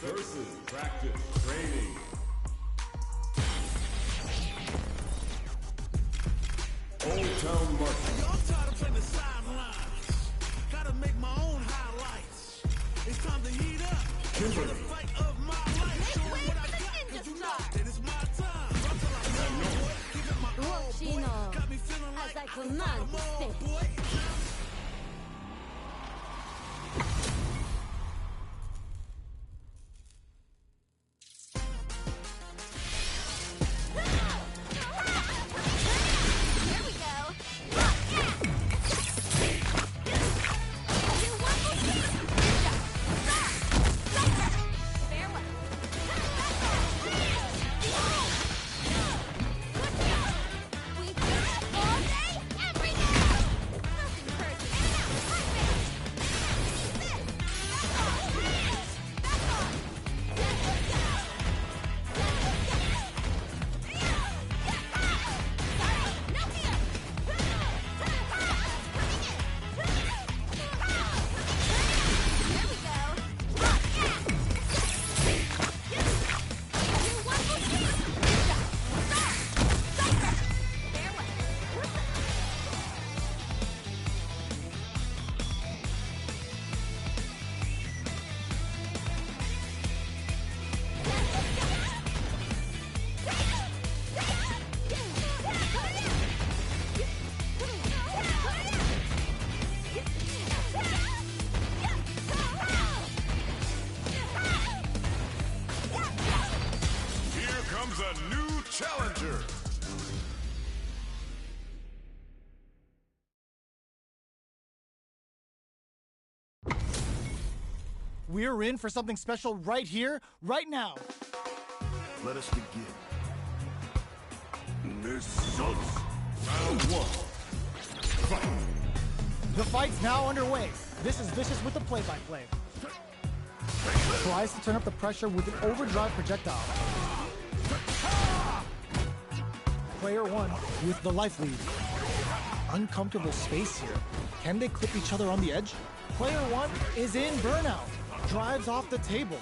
versus practice training. Old Town Market. Y'all tired of playing the sidelines. Gotta make my own highlights. It's time to heat up. Kimberly. The fight of my life. Show 'em what I got, 'cause you know that it's my time. Run till I know, boy. Give it my all, boy. Got me feeling like As I command I'm on, the boy. Here we go. You want to see? Farewell. We do it all day, every day. Nothing personal. Here we go. You want to see? Farewell. Here comes a new challenger. We're in for something special right here, right now. Let us begin. Missiles. Round one. Fight. The fight's now underway. This is Vicious with the play-by-play. Tries to turn up the pressure with an overdrive projectile. Player one with the life lead. Uncomfortable space here. Can they clip each other on the edge? Player one is in burnout. Drives off the table.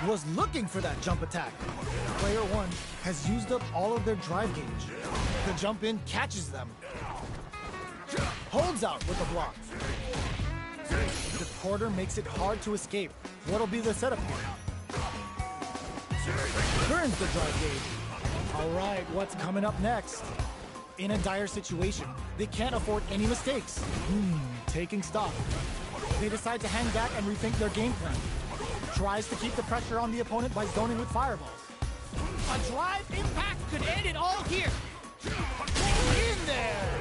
Was looking for that jump attack. Player one has used up all of their drive gauge. The jump in catches them. Holds out with the block. The quarter makes it hard to escape. What'll be the setup here? Burns the drive gauge. All right, what's coming up next? In a dire situation, they can't afford any mistakes. Taking stock. They decide to hang back and rethink their game plan. Tries to keep the pressure on the opponent by zoning with fireballs. A drive impact could end it all here. In there!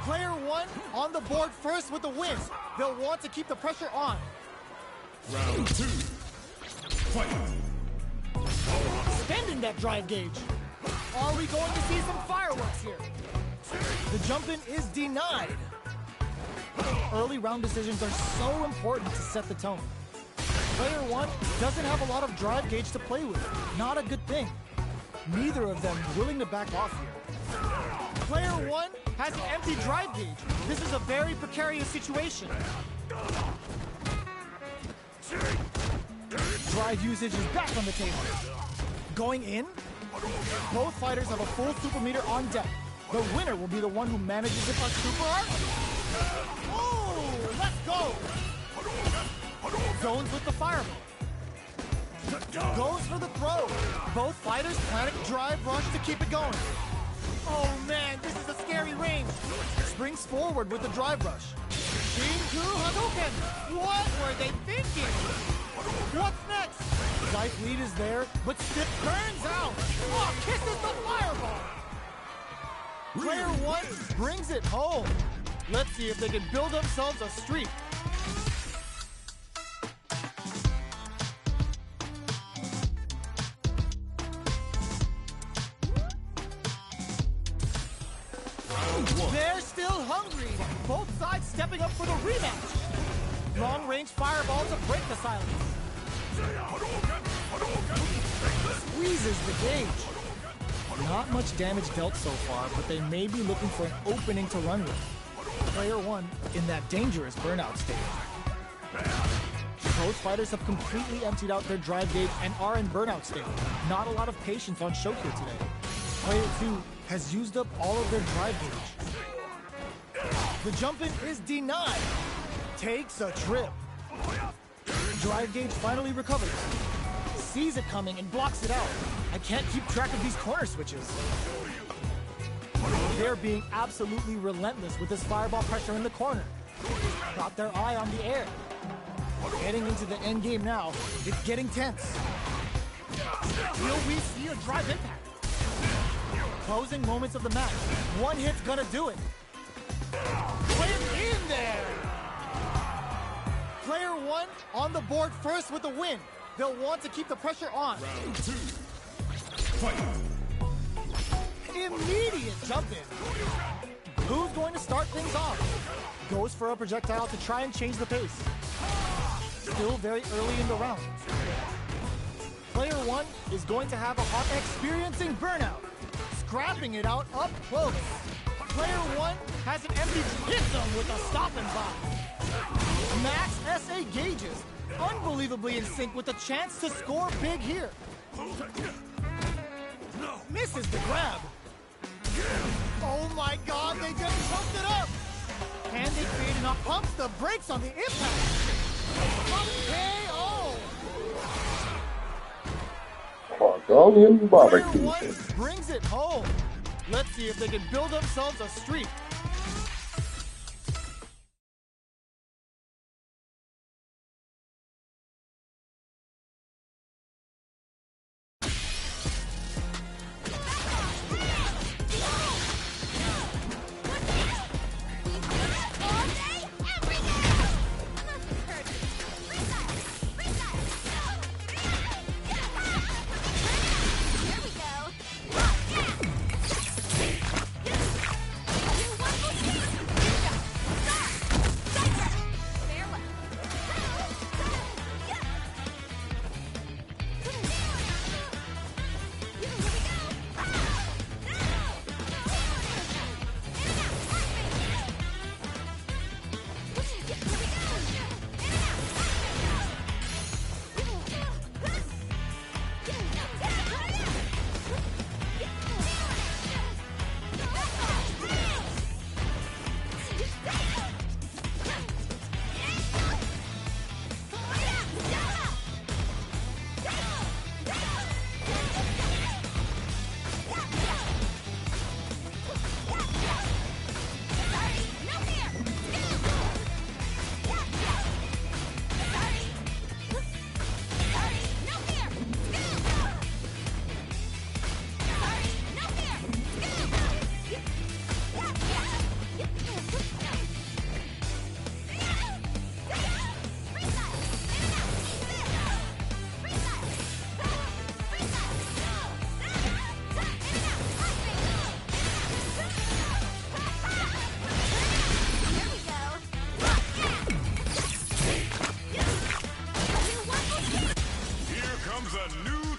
Player one on the board first with the win. They'll want to keep the pressure on. Round two. Fight. Spending that drive gauge. Are we going to see some fireworks here? The jump in is denied. Early round decisions are so important to set the tone. Player one doesn't have a lot of drive gauge to play with. Not a good thing. Neither of them willing to back off here. Player one has an empty drive gauge. This is a very precarious situation. Drive usage is back on the table. Going in, both fighters have a full super meter on deck. The winner will be the one who manages it on super art. Oh, let's go! Zones with the fireball. Goes for the throw. Both fighters plan a drive rush to keep it going. Oh man, this is a scary range. Springs forward with the drive rush. Shinku Hadouken! What were they thinking? What's next? Life lead is there, but Stiff burns out. Oh, kisses the fireball. Player one brings it home. Let's see if they can build themselves a streak. They're still hungry. Both sides stepping up for the rematch. Long-range fireball to break the silence. Squeezes the gauge. Not much damage dealt so far, but they may be looking for an opening to run with. Player one in that dangerous burnout state. Both fighters have completely emptied out their drive gauge and are in burnout state. Not a lot of patience on Shokyo today. Player 2 has used up all of their drive gauge. The jump-in is denied. Takes a trip. Drive gauge finally recovers. Sees it coming and blocks it out. I can't keep track of these corner switches. They're being absolutely relentless with this fireball pressure in the corner. Got their eye on the air. Getting into the end game now. It's getting tense. Will we see a drive impact? Closing moments of the match. One hit's gonna do it. Put it in there! Player 1 on the board first with the win. They'll want to keep the pressure on. Round 2. Fight. Immediate jump in. Who's going to start things off? Goes for a projectile to try and change the pace. Still very early in the round. Player 1 is going to have a hot experiencing burnout. Scrapping it out up close. Player 1 has an empty hit them with a stop and bomb. Max SA gauges. Unbelievably in sync with a chance to score big here. Misses the grab. Oh my god, they just pumped it up! Can they create enough pumps? The brakes on the impact! KO! Mongolian Player barbecue. 1 brings it home. Let's see if they can build themselves a streak.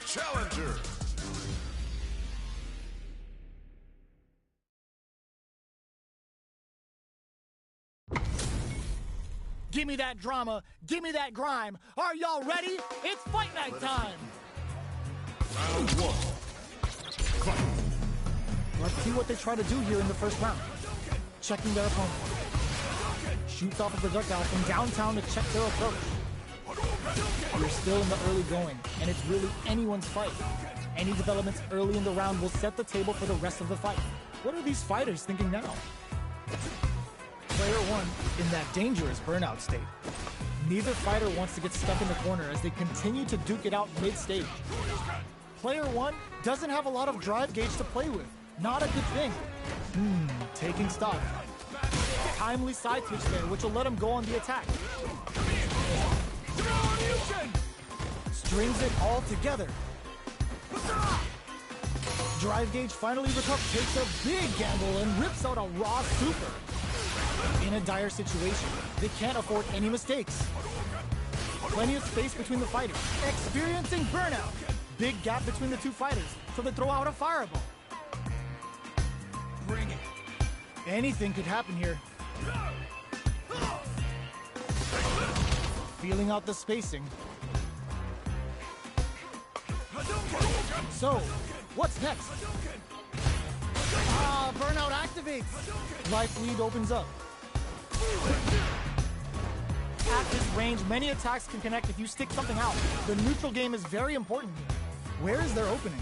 Challenger. Give me that drama. Give me that grime. Are y'all ready? It's fight night time. Round 1. Fight. Let's see what they try to do here in the first round. Checking their opponent. Shoots off a projectile from downtown to check their approach. We're still in the early going, and it's really anyone's fight. Any developments early in the round will set the table for the rest of the fight. What are these fighters thinking now? Player 1 in that dangerous burnout state. Neither fighter wants to get stuck in the corner as they continue to duke it out mid-stage. Player 1 doesn't have a lot of drive gauge to play with. Not a good thing. Taking stock. Timely side switch there, which will let him go on the attack. Strings it all together. Drive gauge finally recovers, takes a big gamble and rips out a raw super. In a dire situation, they can't afford any mistakes. Plenty of space between the fighters. Experiencing burnout. Big gap between the two fighters, so they throw out a fireball. Bring it. Anything could happen here. feeling out the spacing. So, what's next? Burnout activates. Life lead opens up. At this range, many attacks can connect if you stick something out. The neutral game is very important here. Where is their opening?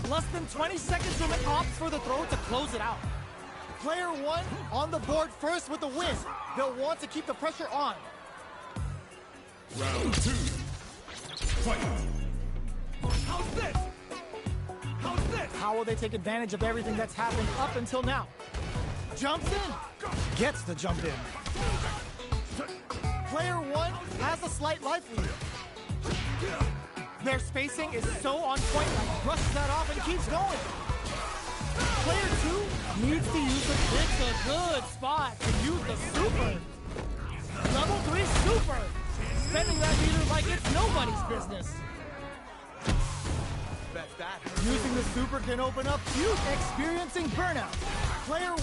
Less than 20 seconds till it opts for the throw to close it out. Player 1 on the board first with the win. They'll want to keep the pressure on. Round 2. Fight. How's this? How's this? How will they take advantage of everything that's happened up until now? Jumps in. Gets the jump in. Player 1 has a slight life lead. Their spacing is so on point, like brushes that off and keeps going. Player 2 needs to use the It's a good spot to use the super. Level 3 super. Spending that meter like it's nobody's business. Using the super can open up huge experiencing burnout. Player 1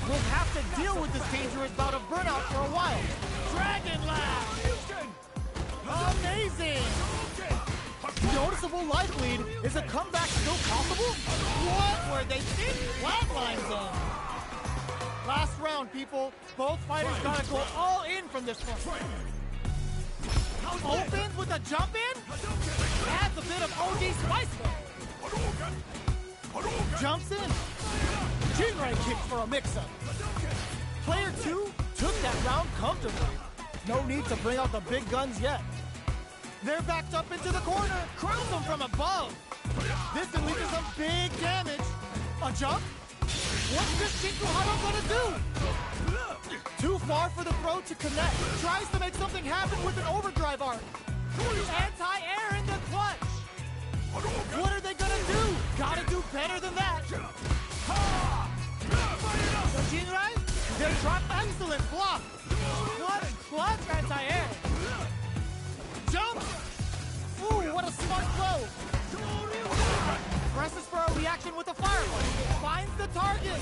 will have to deal with this dangerous bout of burnout for a while. Dragon Lash! Amazing! Noticeable life lead. Is a comeback still possible? What were they thinking? Flatlines them. Last round, people. Both fighters gotta go all in from this one. Opens with a jump in? Adds a bit of OD spice though. Jumps in. Jinrai kick for a mix-up. Player 2 took that round comfortably. No need to bring out the big guns yet. They're backed up into the corner. Crowns them from above. This can lead to some big damage. A jump? What's this Shinkuhara gonna do? Too far for the throw to connect. Tries to make something happen with an overdrive arc. Anti-air in the clutch. What are they gonna do? Gotta do better than that. The Jinrai? They drop excellent block. Clutch anti-air. Jump! Ooh, what a smart throw. Presses for a reaction with a fireball. Finds the target.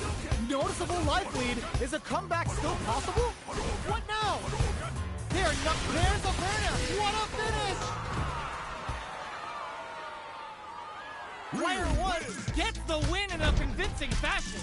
Noticeable life lead. Is a comeback still possible? What now? There's a burner. What a finish! Player 1 gets the win in a convincing fashion.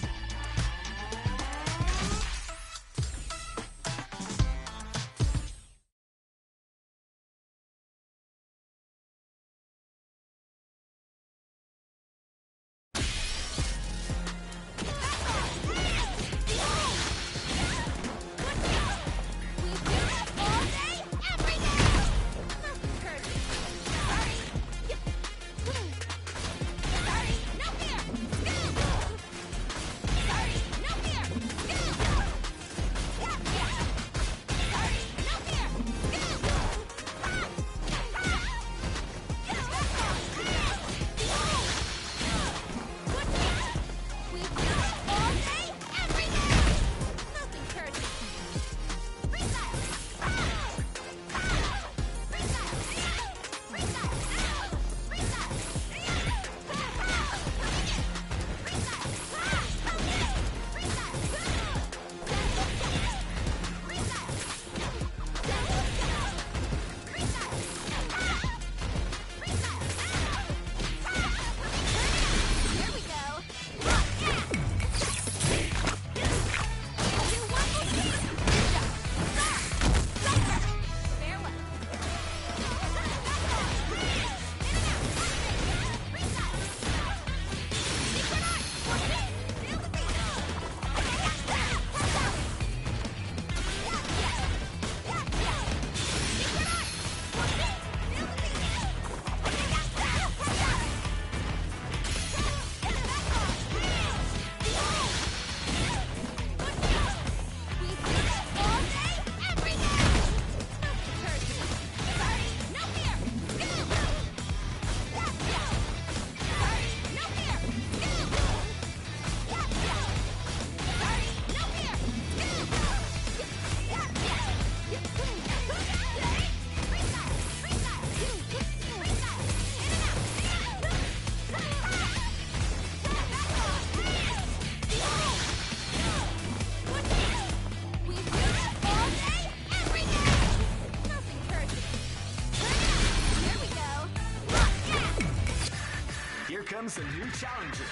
comes a new challenger.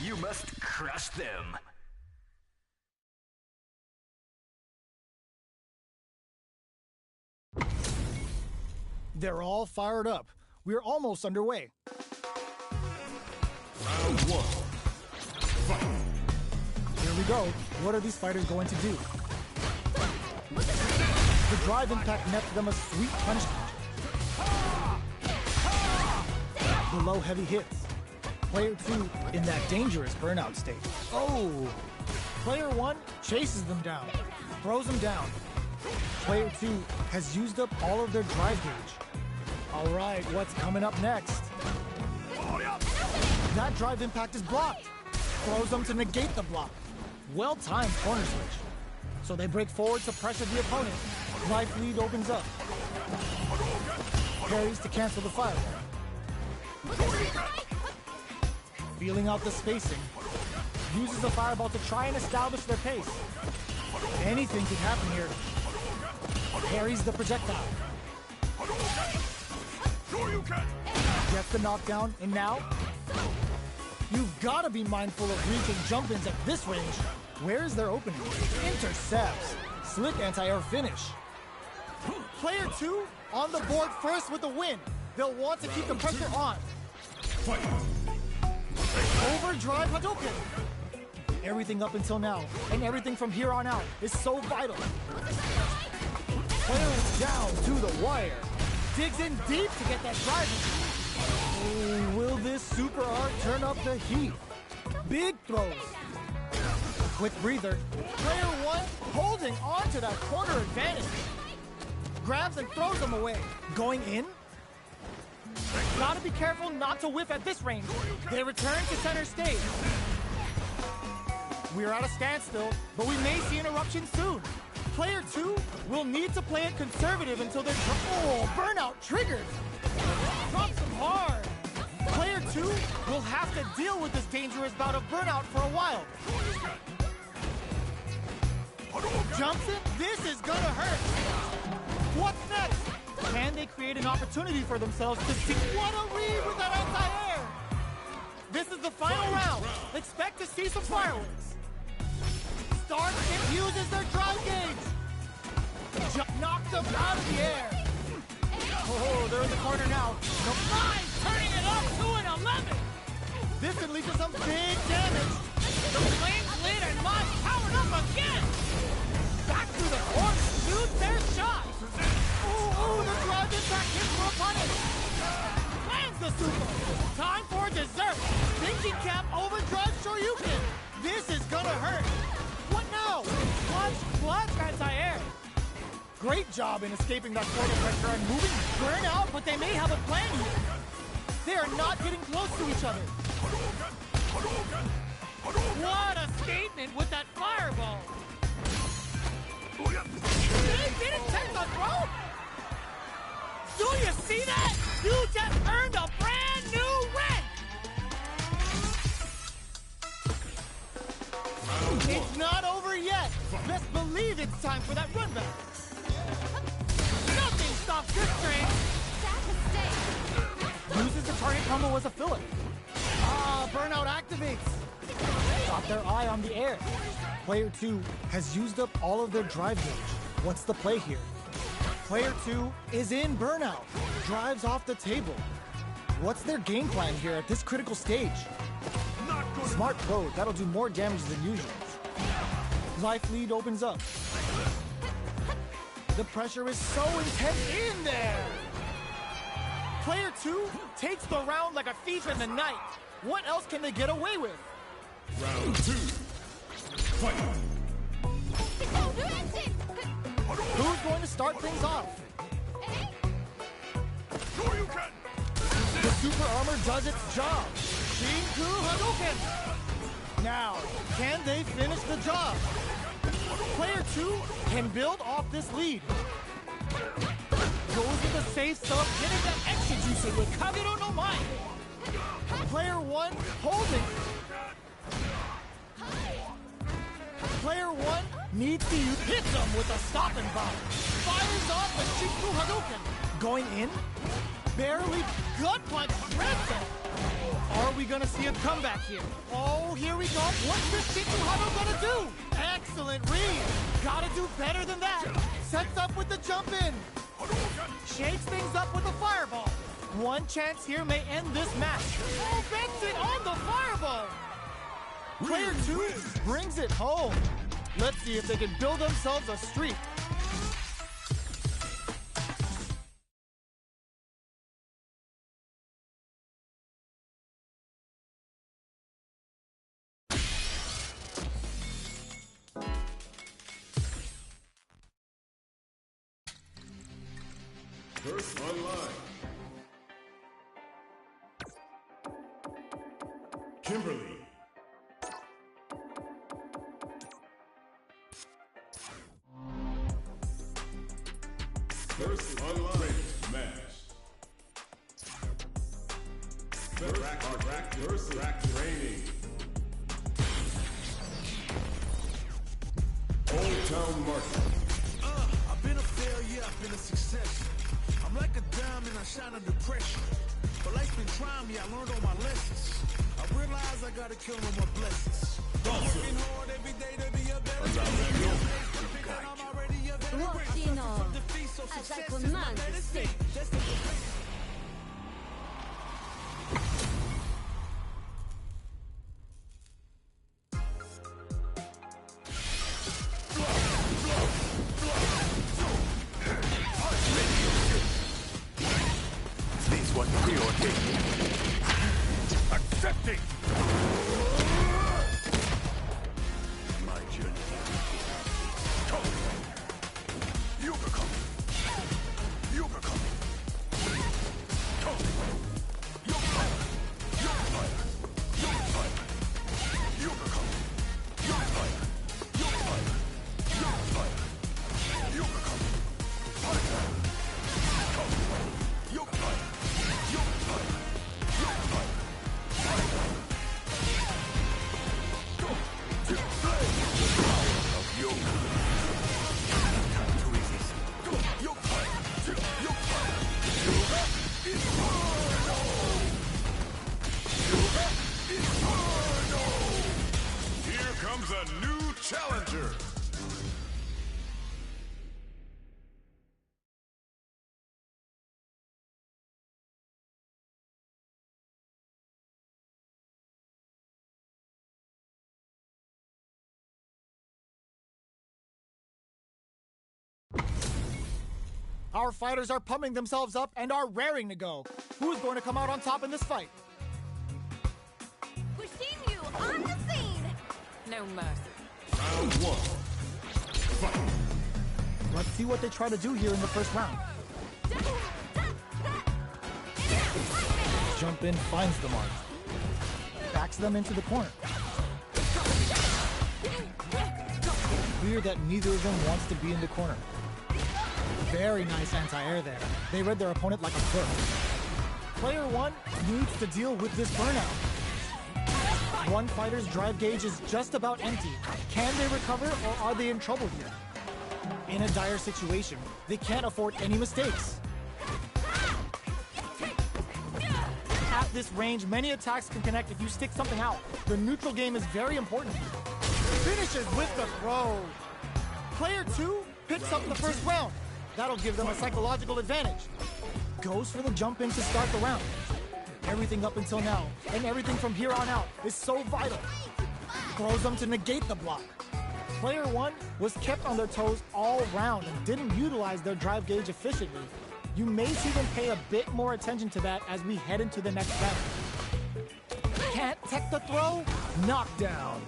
You must crush them. They're all fired up. We're almost underway. Round one. Fight. Here we go. What are these fighters going to do? The drive impact nets them a sweet punishment. The low heavy hits. Player 2 in that dangerous burnout state. Oh! Player 1 chases them down, throws them down. Player 2 has used up all of their drive gauge. Alright, what's coming up next? That drive impact is blocked. Throws them to negate the block. Well-timed corner switch. So they break forward to pressure the opponent. Life lead opens up. Parries to cancel the fireball. Feeling out the spacing. Uses the fireball to try and establish their pace. Anything could happen here. Parries the projectile. Gets the knockdown, and now? You've got to be mindful of reaching jump-ins at this range. Where is their opening? Intercepts. Slick anti-air finish. Player 2 on the board first with the win. They'll want to keep the pressure on. Fight. Overdrive Hadouken. Everything up until now, and everything from here on out, is so vital. Player is down to the wire. Digs in deep to get that drive. Oh, will this super art turn up the heat? Big throws. Quick breather. Player 1 holding on to that corner advantage. Grabs and throws them away. Going in. Gotta be careful not to whiff at this range. They return to center stage. We're at a standstill, but we may see an eruption soon. Player 2 will need to play it conservative until they're... Oh, burnout triggered. Drops them hard. Player 2 will have to deal with this dangerous bout of burnout for a while. Jumps in. This is gonna hurt. What's next? Can they create an opportunity for themselves to see what a read with that anti-air? This is the final round. Expect to see some fireworks. Starts and uses their drive gauge. Knocks them out of the air. Oh, they're in the corner now. The Mind turning it up to an 11. This can lead to some big damage. The Flames lead and Mind powered up again. Back to the corner. Shoots their shot. Ooh, the drive impact hits for a punish. Lands the super. Time for dessert. Thinking cap overdrive Shoryuken. This is gonna hurt. What now? Clutch anti-air. Great job in escaping that corner pressure and moving burnout, but they may have a plan here. They are not getting close to each other. What a statement with that fireball. They didn't take the throw. Do you see that? You just earned a brand new rank. It's not over yet. Best believe it's time for that run back. Nothing stops this train. Uses the target combo as a filler. Burnout activates. Got their eye on the air. Player 2 has used up all of their drive gauge. What's the play here? Player 2 is in burnout. Drives off the table. What's their game plan here at this critical stage? Smart throw. That'll do more damage than usual. Life lead opens up. The pressure is so intense in there. Player 2 takes the round like a thief in the night. What else can they get away with? Round 2. Fight. Who's going to start things off? The super armor does its job. Shinku Hadouken! Now, can they finish the job? Player 2 can build off this lead. Goes with a safe sub, getting that extra juice with Kagero no Mai. Player 1 holding. Player 1 needs to hit them with a stopping bomb. Fires off the Shinku Hadouken. Going in. barely gut punch Renzo. Are we gonna see a comeback here? Oh, here we go. What's this Chichu Hado gonna do? Excellent read. Gotta do better than that. Sets up with the jump in. Shakes things up with a fireball. One chance here may end this match. Oh, Benson on the fireball. Player 2 brings it home. Let's see if they can build themselves a streak. First online. Kimberly. First online match. Rack training. Old Town Market. I've been a failure, I've been a success. I'm like a diamond, I shine under pressure. But life's been trying me, I learned all my lessons. I realize I gotta kill all my blessings. Working hard every day to be a better man. I'm already a better Uoshino, as I command the stage. This one preordained. Accepting. My journey. You become. You become. You fire. You fire. You fire. You become. You fire. You fire. You fire. You become. Fire. You fire. You fire. You fire. Go to play. Of yoga. Time to resist. Go. You fire. You fire. Yoga Inferno. Yoga Inferno. Here comes a new challenger. Our fighters are pumping themselves up and are raring to go. Who's going to come out on top in this fight? Kushinryu on the scene. No mercy. Round 1. Fight. Let's see what they try to do here in the first round. Jump in finds the mark. Backs them into the corner. Clear that neither of them wants to be in the corner. Very nice anti-air there. They read their opponent like a book. Player 1 needs to deal with this burnout. One fighter's drive gauge is just about empty. Can they recover or are they in trouble here? In a dire situation, they can't afford any mistakes. At this range, many attacks can connect if you stick something out. The neutral game is very important here. Finishes with the throw. Player 2 picks up the first round. That'll give them a psychological advantage. Goes for the jump in to start the round. Everything up until now, and everything from here on out, is so vital. Throws them to negate the block. Player 1 was kept on their toes all round and didn't utilize their drive gauge efficiently. You may see them pay a bit more attention to that as we head into the next round. Can't tech the throw? Knockdown.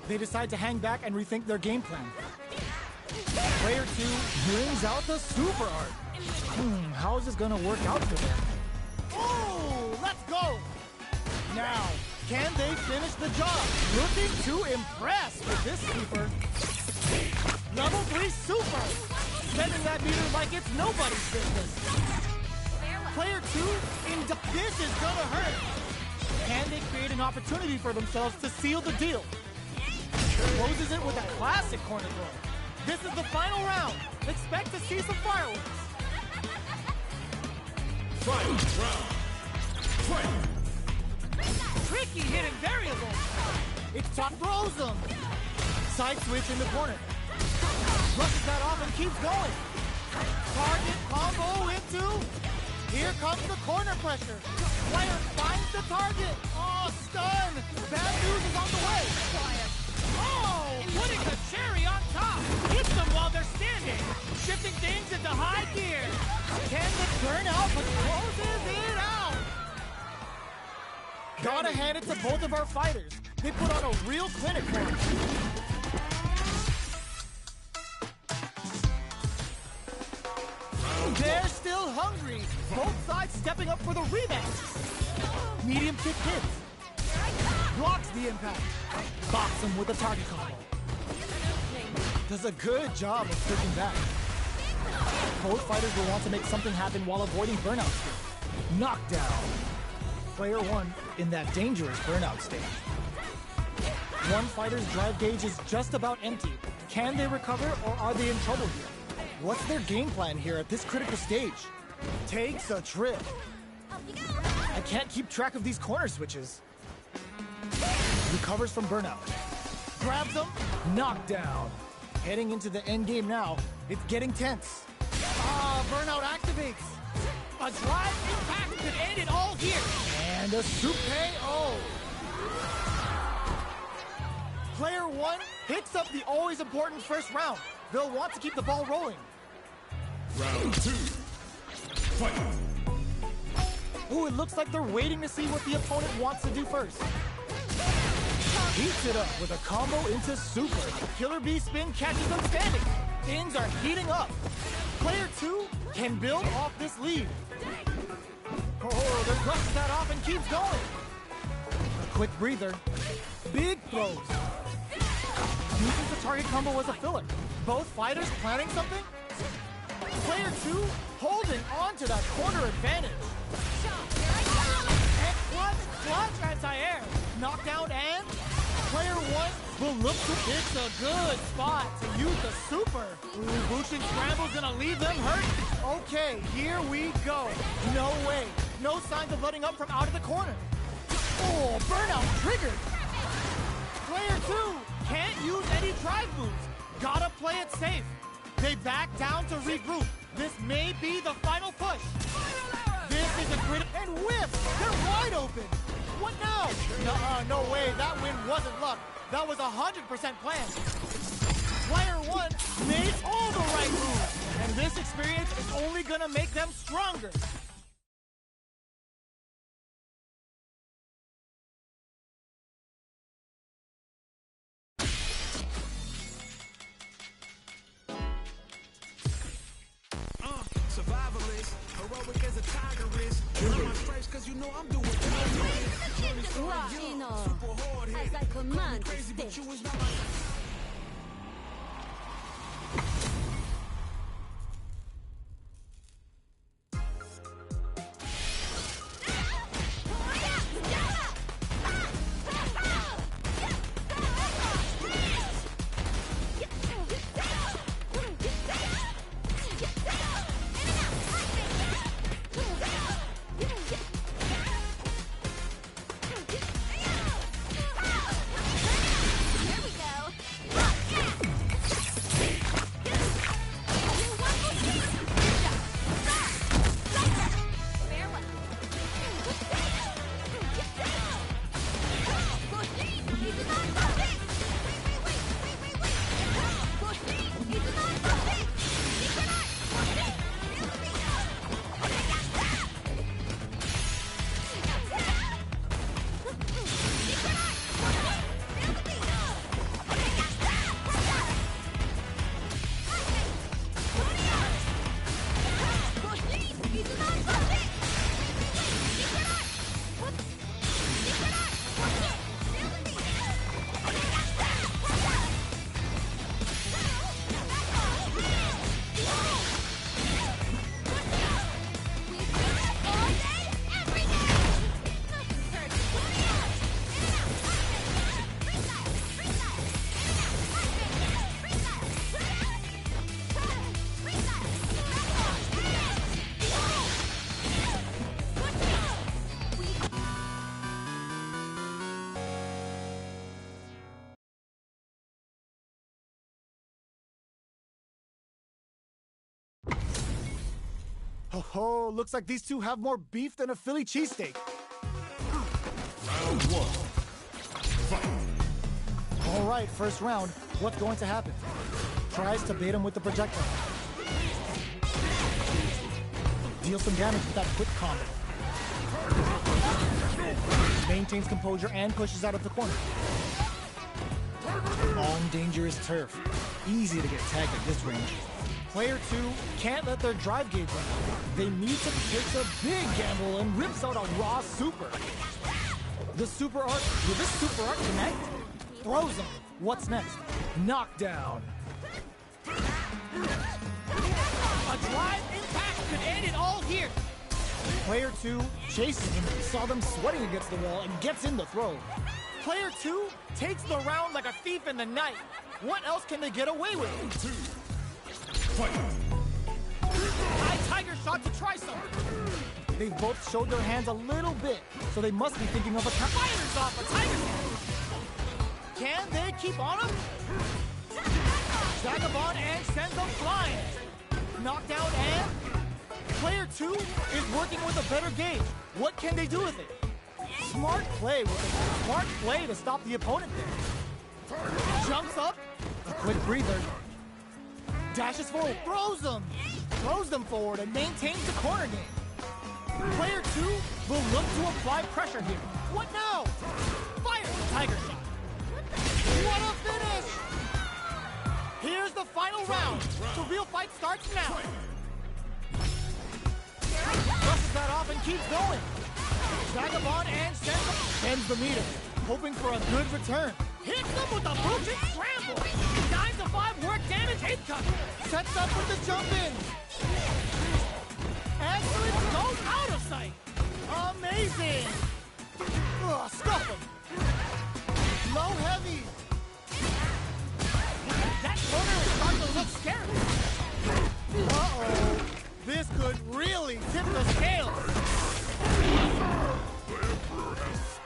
They decide to hang back and rethink their game plan. Player 2 brings out the super art. How is this gonna work out for them? Oh, let's go! Now, can they finish the job? Looking to impress with this super. Level 3 super! Spending that meter like it's nobody's business. Player 2, this is gonna hurt. Can they create an opportunity for themselves to seal the deal? Closes it with a classic corner throw. This is the final round. Expect to see some fireworks. Tricky hidden variable. It's top throws him. Side switch in the corner. Brushes that off and keeps going. Target combo into. Here comes the corner pressure. Player finds the target. Oh, stun. Bad news is on the way. Oh, putting the cherry on top. Hits them while they're standing. Shifting things into high gear. Can the burnout but closes it out. Gotta hand it to both of our fighters. They put on a real clinic for us. They're still hungry. Both sides stepping up for the rematch. Medium kick hits. Blocks the impact. Box him with a target combo. Does a good job of sticking back. Both fighters will want to make something happen while avoiding burnout state. Knockdown. Player one in that dangerous burnout stage. One fighter's drive gauge is just about empty. Can they recover or are they in trouble here? What's their game plan here at this critical stage? Takes a trip. I can't keep track of these corner switches. Recovers from burnout. Grabs them. Knockdown. Heading into the end game now. It's getting tense. Burnout activates. A drive impact could end it all here. And a soup KO. Player one picks up the always important first round. They'll want to keep the ball rolling. Round two. Fight. Ooh, it looks like they're waiting to see what the opponent wants to do first. Heats it up with a combo into super. Killer Bee spin catches them standing. Things are heating up. Player two can build off this lead. Oh, they brushes that off and keeps going. A quick breather. Big throws. Uses the target combo as a filler. Both fighters planning something? Player two holding on to that corner advantage. And clutch anti-air. Knockdown and player one will look to pick a good spot to use the super. Ooh, Bushin Scramble's gonna leave them hurt. Okay, here we go. No way. No signs of letting up from out of the corner. Oh, burnout triggered. Player two can't use any drive moves. Gotta play it safe. They back down to regroup. This may be the final push. This is a crit and whiff. They're wide open. What now? No way. That win wasn't luck. That was 100% planned. Player one made all the right moves. And this experience is only gonna make them stronger. Survivalist, heroic as a tiger is. My stripes, cause you know I'm doing super hard As I command the crazy, but stage. you is not my Here we go. Oh, looks like these two have more beef than a Philly cheesesteak. Round one. Fight. All right, first round. What's going to happen? Tries to bait him with the projectile. Deals some damage with that quick combo. Maintains composure and pushes out of the corner. On dangerous turf. Easy to get tagged at this range. Player 2 can't let their drive gauge run out. They need to take a big gamble and rips out a raw super. The super art, will this super art connect? Throws him. What's next? Knockdown. A drive impact could end it all here. Player 2 chases him, saw them sweating against the wall, and gets in the throw. Player 2 takes the round like a thief in the night. What else can they get away with? Fight. High tiger shot to try something. They've both showed their hands a little bit, so they must be thinking of a Fires off a tiger. Can they keep on him? Vagabond and sends them flying. Knockdown and... Player 2 is working with a better gauge. What can they do with it? Smart play with it. Smart play to stop the opponent there. Jumps up. A quick breather. Dashes forward. Throws them. Throws them forward and maintains the corner game. Player 2 will look to apply pressure here. What now? Fires a tiger shot. What a finish! Here's the final round. The real fight starts now. Brushes that off and keeps going. Vagabond and sends the meter, hoping for a good return. Hits them with a Buchan scramble. 9 to 5 work damage incoming. Sets up with the jump in. Actually goes out of sight. Amazing! Ugh, stuff him. Low heavy. That corner is starting to look scary. Uh-oh. This could really tip the scales.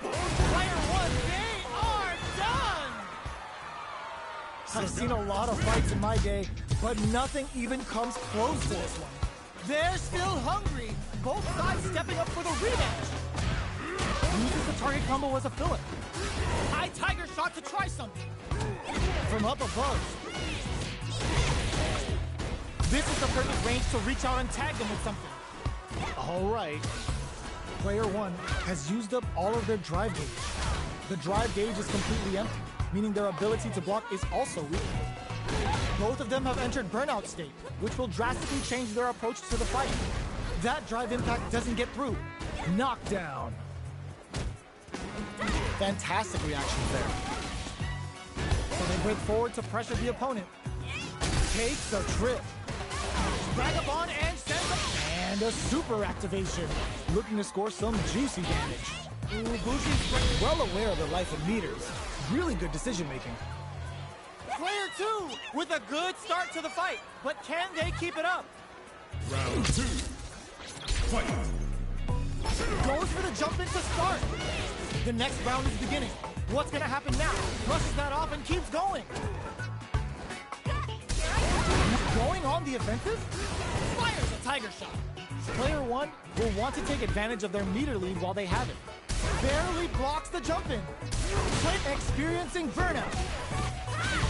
Player 1, they are done! I've seen a lot of fights in my day, but nothing even comes close to this one. They're still hungry. Both sides stepping up for the rematch. Uses the target combo as a filler. High tiger shot to try something. From up above. This is the perfect range to reach out and tag them with something. All right. Player 1 has used up all of their drive gauge. The drive gauge is completely empty, meaning their ability to block is also weak. Both of them have entered burnout state, which will drastically change their approach to the fight. That drive impact doesn't get through. Knockdown. Fantastic reactions there. So they break forward to pressure the opponent. Takes a trip. Vagabond and sends up. And a super activation. Looking to score some juicy damage. Bushi's well aware of the life of meters. Really good decision making. Player 2 with a good start to the fight, but can they keep it up? Round 2. Fight. Goes for the jump in to start. The next round is beginning. What's gonna happen now? Brushes that off and keeps going. Going on the offensive? Fires a tiger shot. Player 1 will want to take advantage of their meter lead while they have it. Barely blocks the jump in. Experiencing burnout.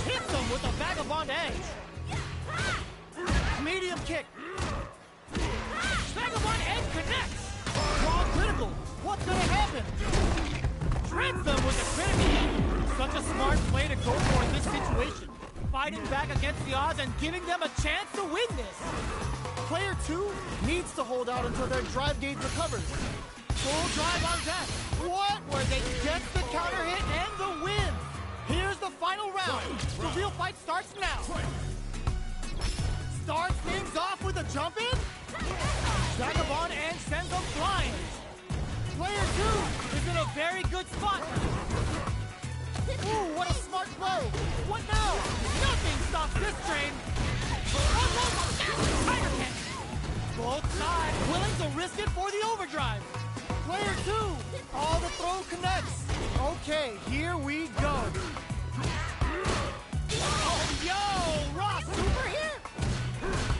Hits them with a vagabond edge. Medium kick. Vagabond edge connects. Raw critical. What's gonna happen? Shreds them with a critical. Such a smart play to go for in this situation. Fighting back against the odds and giving them a chance to win this. Player 2 needs to hold out until their drive gauge recovers. Full drive on deck. What? Where they get the counter hit and the win. Here's the final round. The real fight starts now. Starts things off with a jump in. Vagabond and sends them flying. Player 2 is in a very good spot. Ooh, what a smart blow. What now? Nothing stops this train. Tiger kick. Both sides willing to risk it for the overdrive. Player 2, all the throw connects. Okay, here we go. Oh, yo, Ross, super here.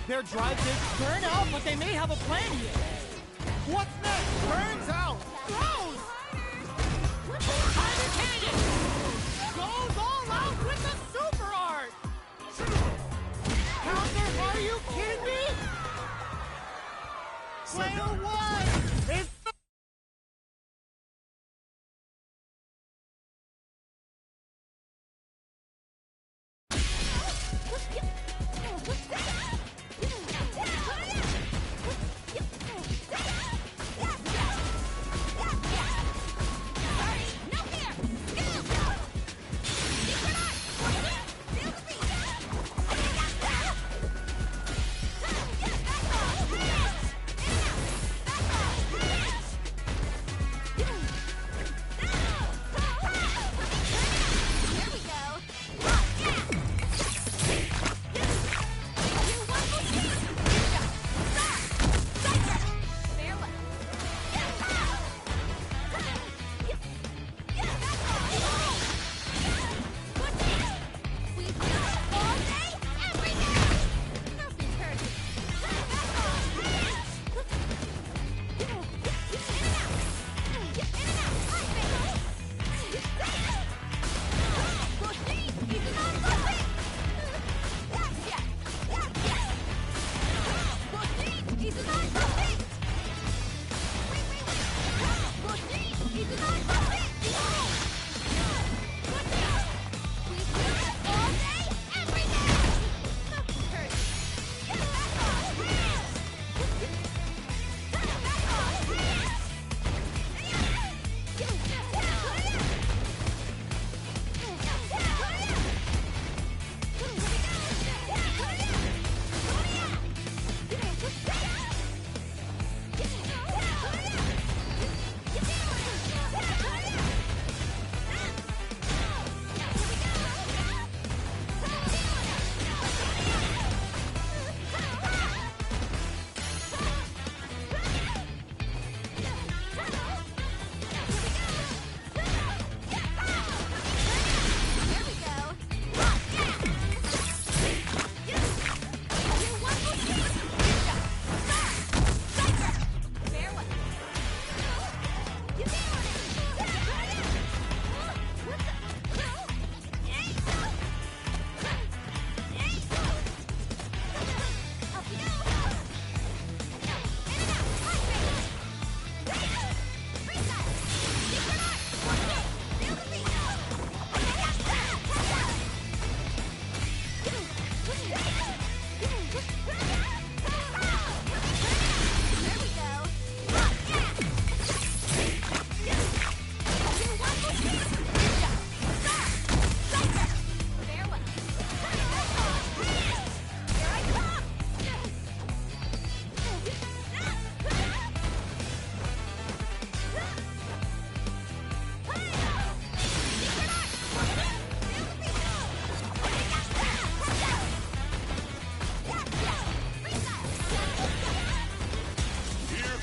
Their drive gauge Burn out, but they may have a plan here. What's next? Burns out. Throws! Tiger Canyon! Goes all out with the super art! Counter, are you kidding me? Player one is...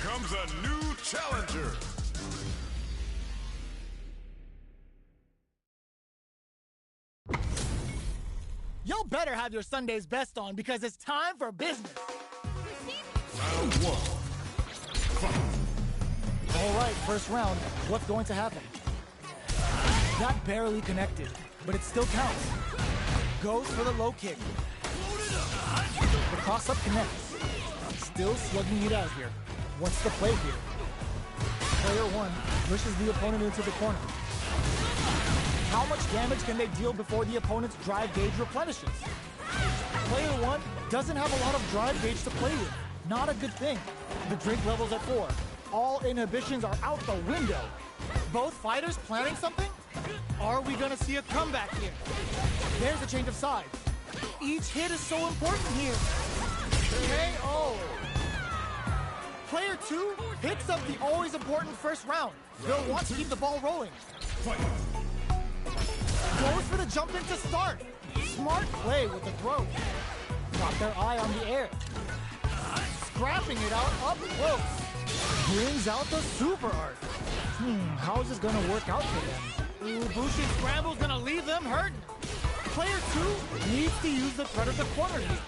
comes a new challenger. Y'all better have your Sunday's best on because it's time for business. Round one. All right, first round. What's going to happen? That barely connected, but it still counts. Goes for the low kick. The cross-up connects. Still slugging it out here. What's the play here? Player one pushes the opponent into the corner. How much damage can they deal before the opponent's drive gauge replenishes? Player one doesn't have a lot of drive gauge to play with. Not a good thing. The drink level's at 4. All inhibitions are out the window. Both fighters planning something? Are we gonna see a comeback here? There's a change of sides. Each hit is so important here. KO. Player 2 hits up the always important first round. They'll want to keep the ball rolling. Goes for the jump in to start. Smart play with the throw. Got their eye on the air. Scrapping it out up close. Brings out the super art. How is this gonna work out for them? Ooh, Bushi Scramble's gonna leave them hurting. Player 2 needs to use the threat of the corner here.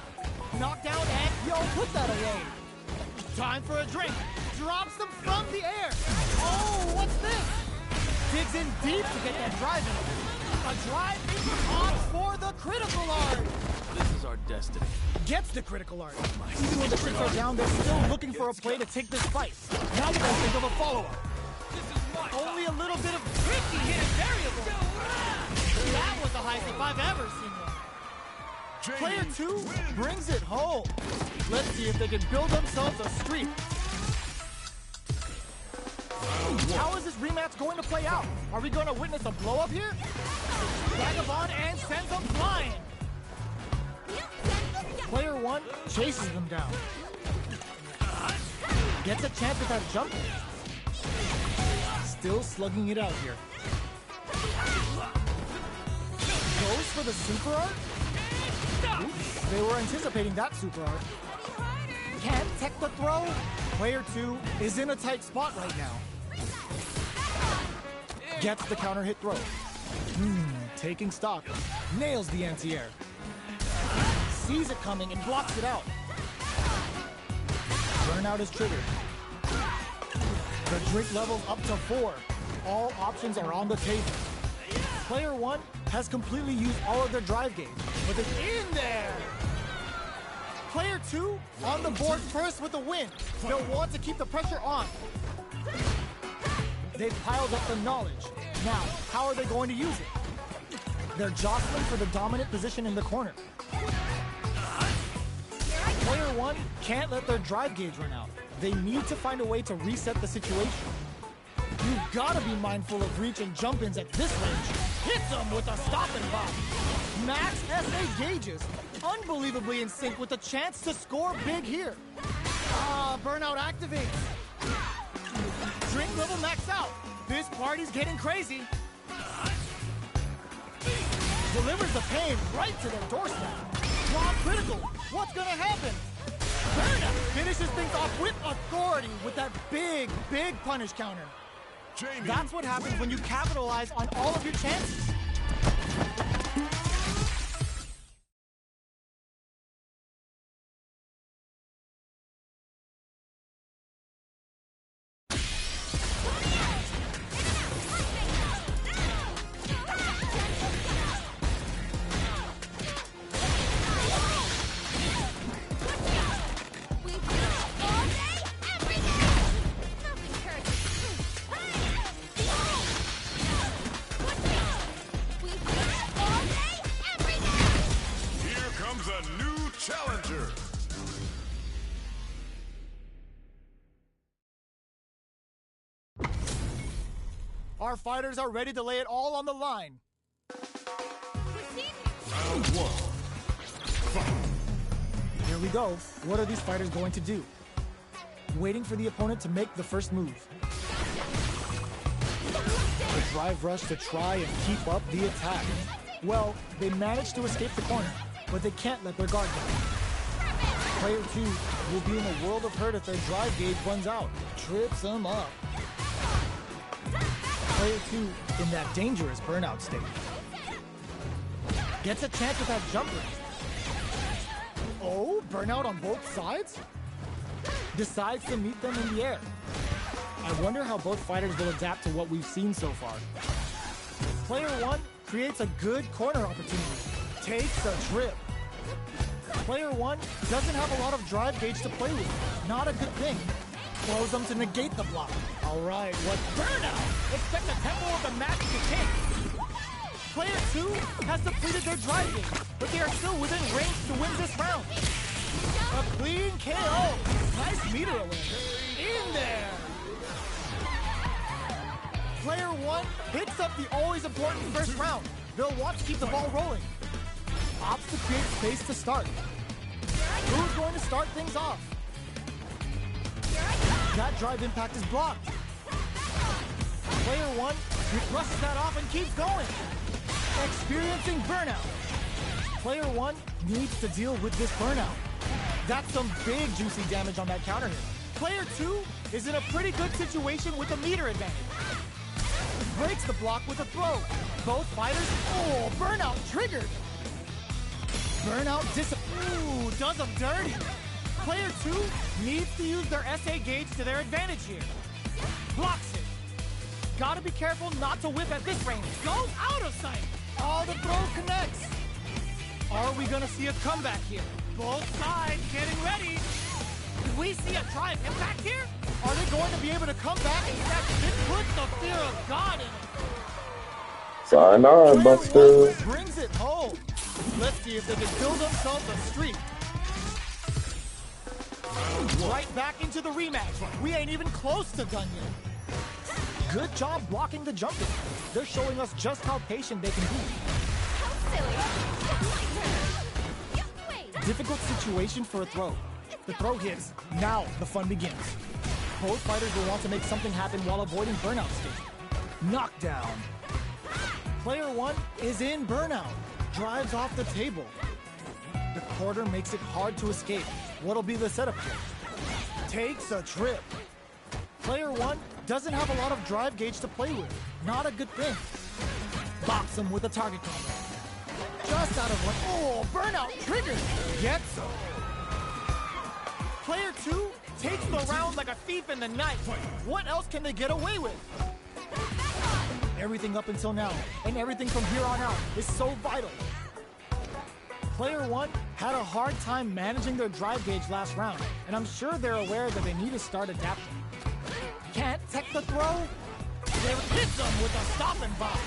Knockdown and yo, put that away. Time for a drink. Drops them from the air. Oh, what's this? Digs in deep to get that drive in. A drive opts for the critical art. This is our destiny. Gets the critical art. Even when the chips are down, they're still looking for a play to take this fight. Now we gotta think of a follow-up. Only a little bit of tricky hidden variable. That was the highest if I've ever seen one. Player 2 brings it home. Let's see if they can build themselves a streak. How is this rematch going to play out? Are we going to witness a blow-up here? Vagabond and sends them flying. Player 1 chases them down. Gets a chance at that jump. Still slugging it out here. Goes for the super art? Oops, they were anticipating that super art. Can't tech the throw. Player 2 is in a tight spot right now. Gets the counter hit throw. Taking stock. Nails the anti-air. Sees it coming and blocks it out. Burnout is triggered. The drink level's up to 4. All options are on the table. Player 1 has completely used all of their drive gauge, but it's in there! Player 2 on the board first with a win. They'll want to keep the pressure on. They've piled up the knowledge. Now, how are they going to use it? They're jostling for the dominant position in the corner. Player 1 can't let their drive gauge run out. They need to find a way to reset the situation. You've got to be mindful of reach and jump-ins at this range. Hits them with a stop and pop. Max SA gauges. Unbelievably in sync with the chance to score big here. Burnout activates. Drink level max out. This party's getting crazy. Delivers the pain right to their doorstep. Draw critical. What's gonna happen? Burnout finishes things off with authority with that big punish counter. Jamie. That's what happens when you capitalize on all of your chances. Our fighters are ready to lay it all on the line. Round 1. Fight. Here we go. What are these fighters going to do? Waiting for the opponent to make the first move. A drive rush to try and keep up the attack. Well, they managed to escape the corner, but they can't let their guard down. Player 2 will be in a world of hurt if their drive gauge runs out. Trips them up. Player 2 in that dangerous burnout state. Gets a chance with that jumper. Oh, burnout on both sides? Decides to meet them in the air. I wonder how both fighters will adapt to what we've seen so far. Player 1 creates a good corner opportunity. Takes a trip. Player 1 doesn't have a lot of drive gauge to play with. Not a good thing. Throws them to negate the block. All right, what burnout? Expect the tempo of the match to kick. Player 2 has depleted their drive gauge, but they are still within range to win this round. A clean KO. Nice meter awareness. In there. Player 1 hits up the always important first round. They'll want to keep the ball rolling. Opts to create space to start. Who's going to start things off? That drive impact is blocked. Player 1 brushes that off and keeps going. Experiencing burnout. Player 1 needs to deal with this burnout. That's some big juicy damage on that counter hit. Player 2 is in a pretty good situation with a meter advantage. Breaks the block with a throw. Both fighters, burnout triggered. Burnout does them dirty. Player 2 needs to use their SA gauge to their advantage here. Blocks it. Gotta be careful not to whip at this range. Goes out of sight. Oh, the throw connects. Are we gonna see a comeback here? Both sides getting ready. Do we see a drive impact here? Are they going to be able to come back and snatch this? Put the fear of God in it. Sayonara, Player Buster. 1 brings it home. Let's see if they can build themselves a streak. Right back into the rematch. We ain't even close to done yet. Good job blocking the jump in. They're showing us just how patient they can be. How silly. My turn. Yep, wait. Difficult situation for a throw. The throw hits. Now the fun begins. Both fighters will want to make something happen while avoiding burnout state. Knockdown. Player 1 is in burnout. Drives off the table. The quarter makes it hard to escape. What'll be the setup here? Takes a trip. Player 1 doesn't have a lot of drive gauge to play with. Not a good thing. Box him with a target combo. Just out of one. Oh, burnout triggered. Gets him. Player 2 takes the round like a thief in the night. What else can they get away with? Everything up until now, and everything from here on out, is so vital. Player 1 had a hard time managing their drive gauge last round, and I'm sure they're aware that they need to start adapting. Can't tech the throw? They hit them with a stop and bomb.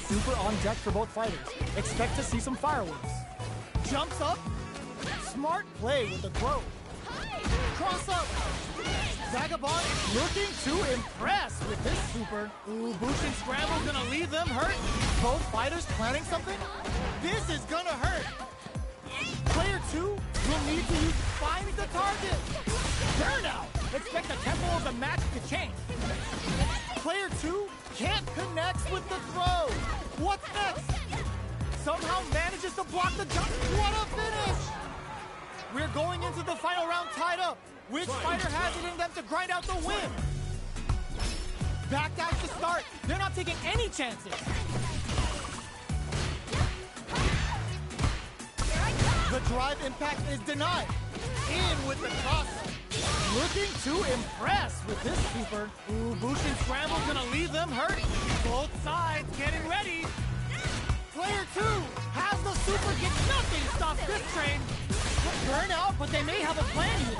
Super on deck for both fighters. Expect to see some fireworks. Jumps up. Smart play with the throw. Cross up. Vagabond looking to impress with this super. Ooh, Bushin Scramble gonna leave them hurt. Both fighters planning something? This is gonna hurt. Player 2 will need to use find the target. Burnout. Expect the tempo of the match to change. Player 2 can't connect with the throw. What's next? Somehow manages to block the jump. What a finish! We're going into the final round tied up. Which fighter has it in them to grind out the win? Back dash to start. They're not taking any chances. The drive impact is denied. In with the cross. Looking to impress with this super. Ooh, Bushin Scramble gonna leave them hurt. Both sides getting ready. Player 2 has the super. Nothing stops this train. Burnout, but they may have a plan here.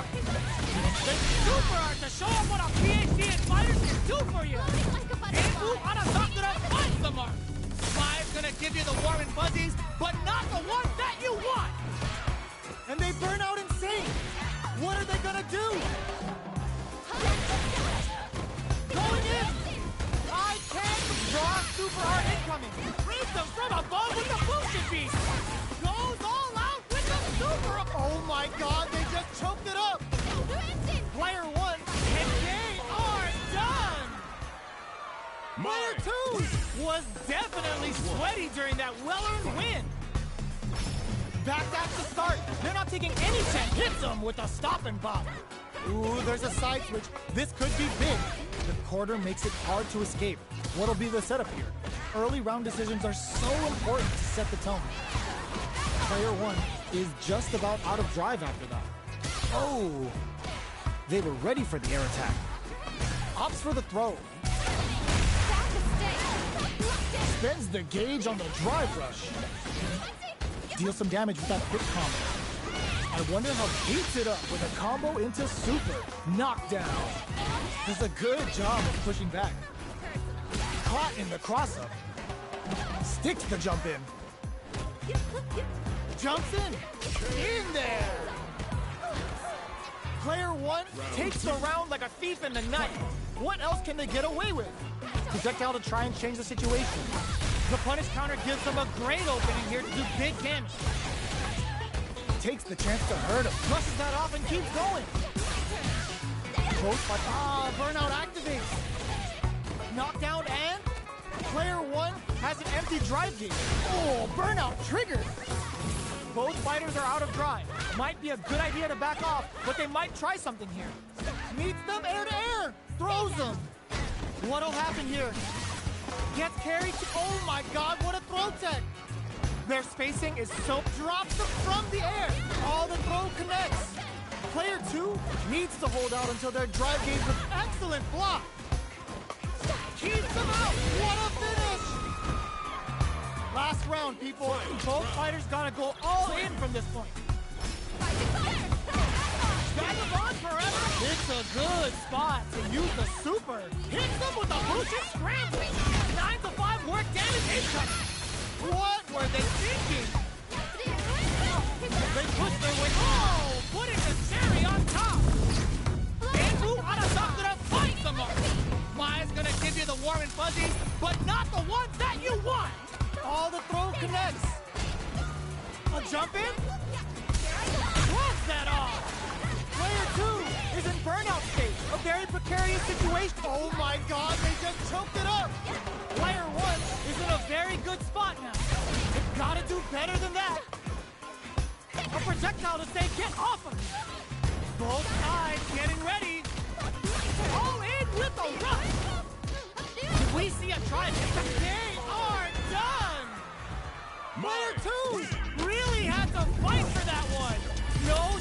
The super art to show them what a PhD in fighters can do for you. Like a butterfly. Andrew Arasakura finds the mark. Five's gonna give you the warm and fuzzies, but not the ones that you want. And they burn out insane. What are they gonna do? Going in. I can't draw super hard incoming. Reads them from above with the Bushin Beast. Goes all out with the super. Oh my god, they just choked it up. Player 1, and they are done. Player 2 Was definitely sweaty during that well-earned win. back dash to start. They're not taking any chance. Hits them with a stop and bomb. Ooh, there's a side switch. This could be big. The quarter makes it hard to escape. What'll be the setup here? Early round decisions are so important to set the tone. Player 1 is just about out of drive after that. Oh, they were ready for the air attack. Opts for the throw. Spends the gauge on the drive rush. Deals some damage with that quick combo. I wonder how he beats it up with a combo into super. Knockdown. Does a good job of pushing back. Caught in the cross-up. Sticks the jump in. Jumps in. In there. Player 1 takes the round like a thief in the night. What else can they get away with? Projectile to try and change the situation. The punish counter gives them a great opening here to do big damage. Takes the chance to hurt him. Flushes that off and keeps going. Both by burnout activates. Knockdown and player 1 has an empty drive gauge. Oh, burnout triggered. Both fighters are out of drive. Might be a good idea to back off, but they might try something here. Meets them air to air. Throws them. What'll happen here? Gets carried to, oh my god, what a throw tech. Their spacing is so drops them from the air. All the throw connects. Player 2 needs to hold out until their drive gauge with excellent block. Keeps them out. What a finish! Last round, people. Both fighters gotta go all in from this point. Vagabond forever. It's a good spot to use the super. Hits them with a Bushin scramble. 9 to 5 work damage incoming. What were they thinking? They push their way. Oh, putting the cherry on top. Andrew Arasakura finds the mark. Maya's gonna give you the warm and fuzzies, but not the ones that you want. All the throw connects. A jump in? What's that off? Player 2 is in burnout state. A very precarious situation. Oh my god, they just choked it up. Player 1 is in a very good spot now. They've gotta do better than that. A projectile to say, get off of me. Both sides getting ready. All in with the rush. Did we see a try? They are done. Player 2 really had to fight for that one. No.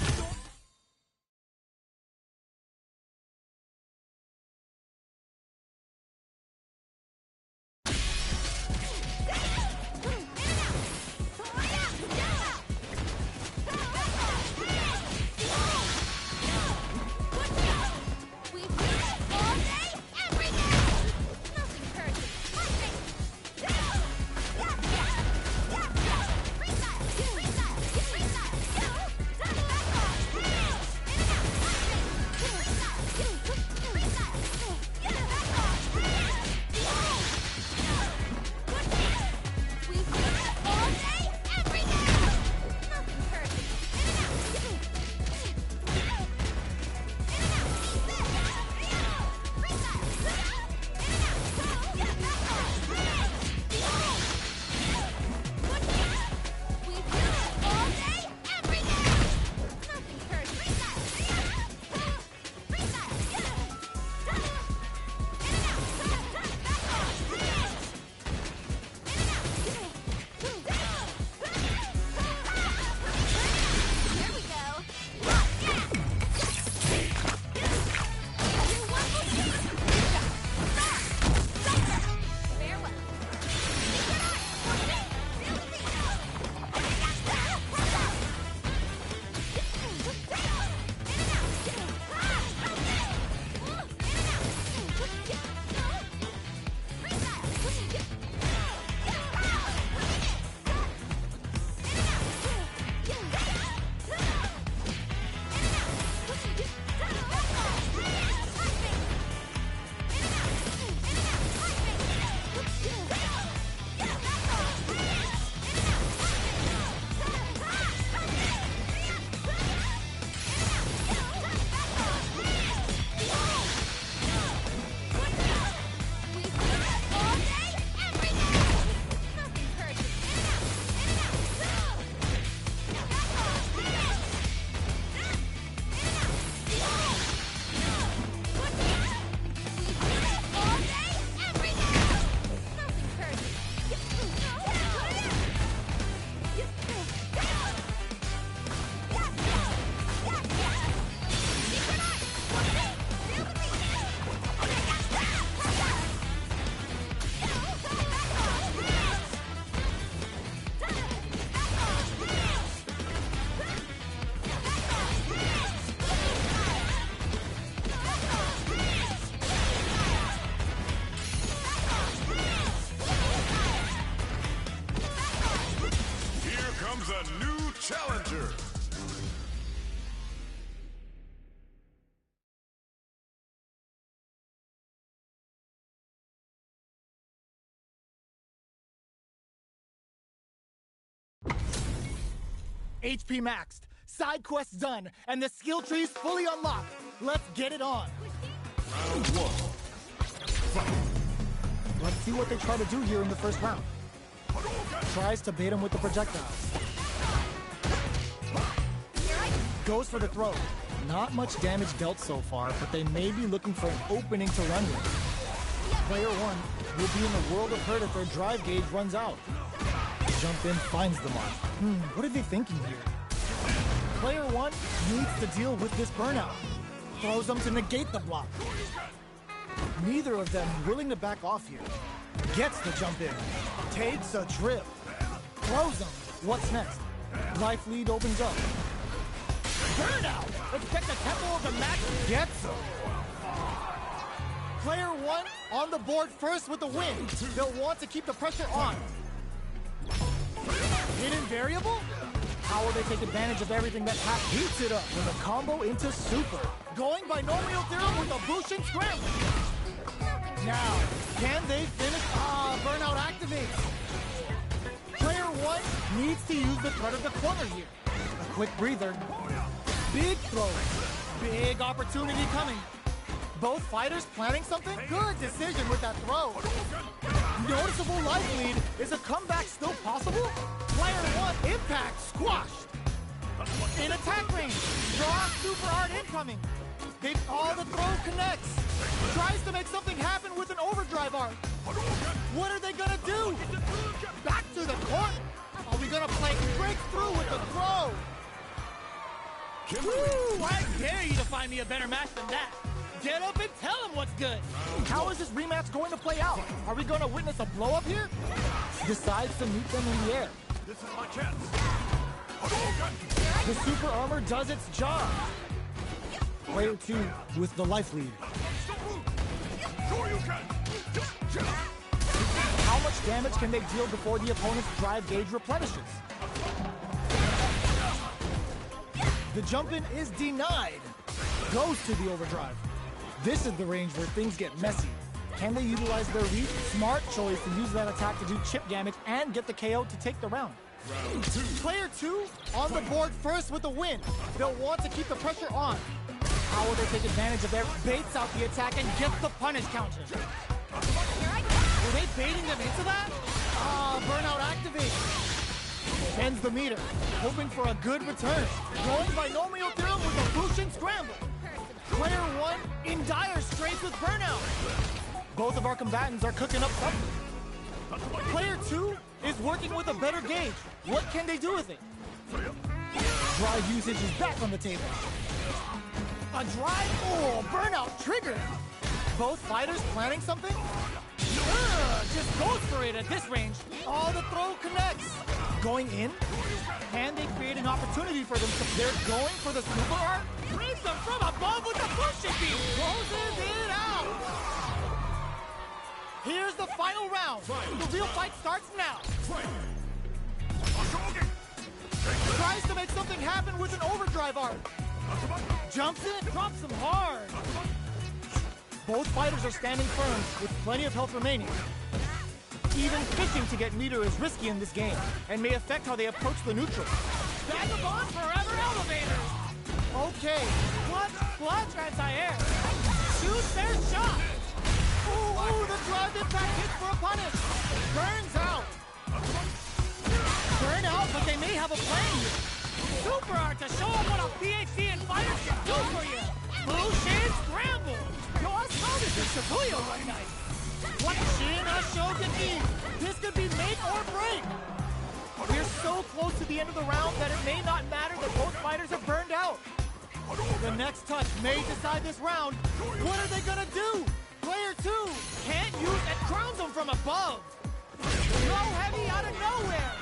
challenger. HP maxed, side quests done, and the skill tree's fully unlocked. Let's get it on. Round one. Fight. Let's see what they try to do here in the first round. Tries to bait him with the projectiles. Goes for the throw. Not much damage dealt so far, but they may be looking for an opening to run with. Player one will be in a world of hurt if their drive gauge runs out. jump in finds the mark. What are they thinking here? Player 1 needs to deal with this burnout. Throws them to negate the block. Neither of them willing to back off here. Gets the jump in. Takes a trip. Throws them. What's next? Life lead opens up. Burnout! Expect the tempo of the match. Gets him. Player 1 on the board first with the win. They'll want to keep the pressure on. Hidden variable? How will they take advantage of everything that happens? Heats it up with a combo into super. Going binomial theorem with a Bushin scramble. Now, can they finish? Burnout activates. Player 1 needs to use the threat of the corner here. A quick breather. Big throw. Big opportunity coming. Both fighters planning something? Good decision with that throw. Noticeable life lead. Is a comeback still possible? Player 1 impact squashed. In attack range. Draw super art incoming. The throw connects. Tries to make something happen with an overdrive art. What are they gonna do? Back to the court. Are we gonna play breakthrough with the throw? Woo! I dare you to find me a better match than that. Get up and tell him what's good. How is this rematch going to play out? Are we going to witness a blow-up here? Decides to meet them in the air. This is my chance. The super armor does its job. Player 2 with the life lead. Sure you can. How much damage can they deal before the opponent's drive gauge replenishes? The jump-in is denied. Goes to the overdrive. This is the range where things get messy. Can they utilize their reach? Smart choice to use that attack to do chip damage and get the KO to take the round. Round 2. Player 2 on the board first with the win. They'll want to keep the pressure on. How will they take advantage of their baits out the attack and get the punish counter? Were they baiting them into that? Burnout activates. Ends the meter, hoping for a good return. Going binomial theorem with a Bushin scramble. Player 1 in dire straits with burnout. Both of our combatants are cooking up something. Player 2 is working with a better gauge. What can they do with it? Drive usage is back on the table. A drive? Oh, burnout triggered. Both fighters planning something? Just goes for it at this range. The throw connects. Going in? Can they create an opportunity for them? They're going for the super art? Raise them from above with the Bushin beam. Closes it out. Here's the final round. The real fight starts now. Tries to make something happen with an overdrive art. Jumps in, drops him hard. Both fighters are standing firm with plenty of health remaining. Even fishing to get meter is risky in this game and may affect how they approach the neutral. Vagabond forever elevator. Okay. Clutch anti-air. Shoot their shot. Ooh, the drive impact hits for a punish. Burns out. Burn out, but they may have a plan here. Super art to show them what a PhD in fighters can do for you. Bushin scramble. Yo, I saw this in Shibuya one night. What Shin Shogun? This could be make or break. We're so close to the end of the round that it may not matter that both fighters are burned out. The next touch may decide this round. What are they gonna do? Player 2 Can't use and crowns them from above. throw heavy out of nowhere.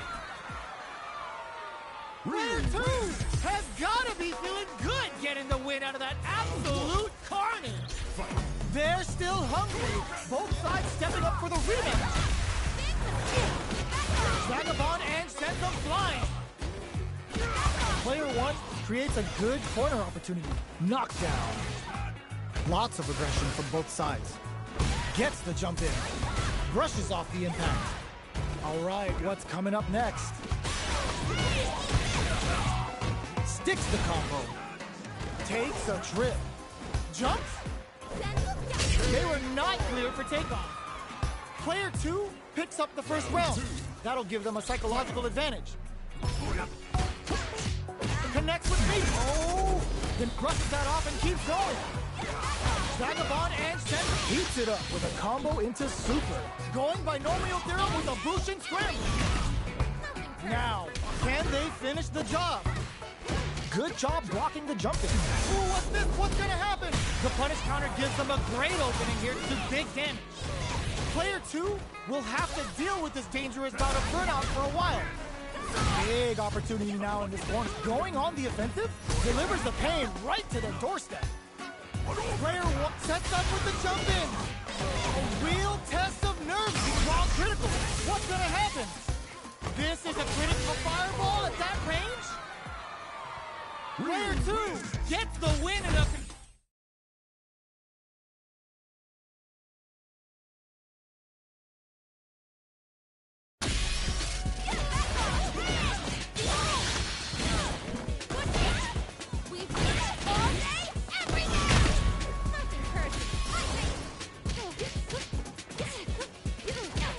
Player 2 has gotta be feeling good Getting the win out of that absolute carnage. They're still hungry. Both sides stepping up for the rematch. Vagabond and sends them flying. Player 1 creates a good corner opportunity. Knockdown. Lots of aggression from both sides. Gets the jump in. Brushes off the impact. All right, what's coming up next? Sticks the combo. Takes a trip. Jumps? They were not cleared for takeoff. Player 2 picks up the first round. That'll give them a psychological advantage. Connects with me. Oh! Then brushes that off and keeps going. Vagabond and Center heats it up with a combo into super. Going binomial theorem with a Bushin scramble. Now, can they finish the job? Good job blocking the jumping. Ooh, what's this? What's gonna happen? The punish counter gives them a great opening here to do big damage. Player 2 will have to deal with this dangerous bout of burnout for a while. Big opportunity now in this corner. Going on the offensive delivers the pain right to their doorstep. Player 1 sets up with the jump in. A real test of nerves while critical. What's gonna happen? This is a critical fireball at that range? Player 2 gets the win in a... We've done it all day, every day! Nothing perfect. We've done it all day, every day! Nothing. Here we go.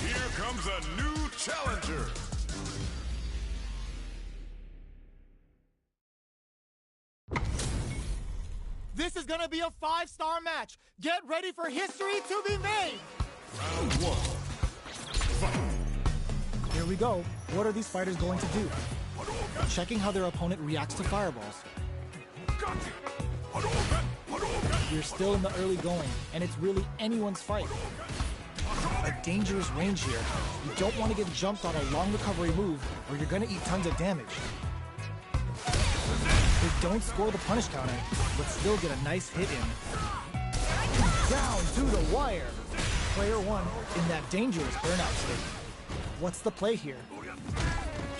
Here comes a new challenger. This is gonna be a 5-star match. Get ready for history to be made. Round 1. Here we go. What are these fighters going to do? Checking how their opponent reacts to fireballs. We're still in the early going, and it's really anyone's fight. A dangerous range here. You don't want to get jumped on a long recovery move, or you're gonna eat tons of damage. They don't score the punish counter, but still get a nice hit in. Down to the wire. Player 1 in that dangerous burnout state. What's the play here?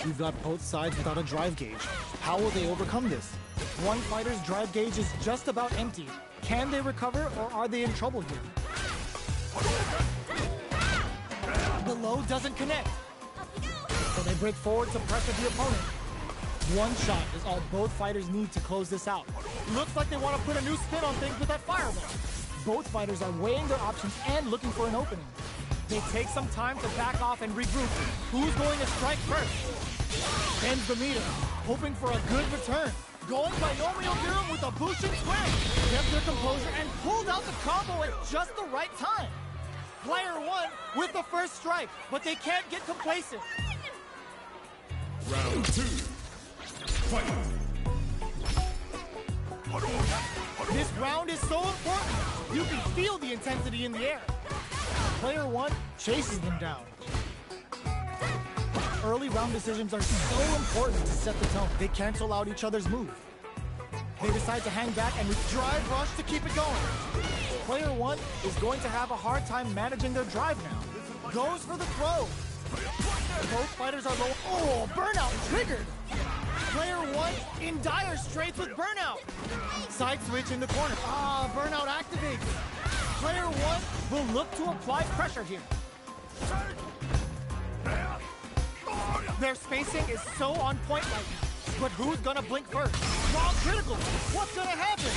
We've got both sides without a drive gauge. How will they overcome this? One fighter's drive gauge is just about empty. Can they recover, or are they in trouble here? The low doesn't connect. So they break forward to pressure the opponent. One shot is all both fighters need to close this out. Looks like they want to put a new spin on things with that fireball. Both fighters are weighing their options and looking for an opening. They take some time to back off and regroup. Who's going to strike first? Bends the meter, hoping for a good return. Going binomial theorem with a Bushin square. Kept their composure and pulled out the combo at just the right time. Player 1 with the first strike, but they can't get complacent. Round 2. Fight. This round is so important. You can feel the intensity in the air. Player 1 chases them down. Early round decisions are so important to set the tone. They cancel out each other's move. They decide to hang back and with drive rush to keep it going. Player 1 is going to have a hard time managing their drive now. Goes for the throw. Both fighters are low. Oh, burnout triggered. Player 1 in dire straits with Burnout. Side switch in the corner. Burnout activates. Player 1 will look to apply pressure here. Their spacing is so on point right now. But who's gonna blink first? While critical, what's gonna happen?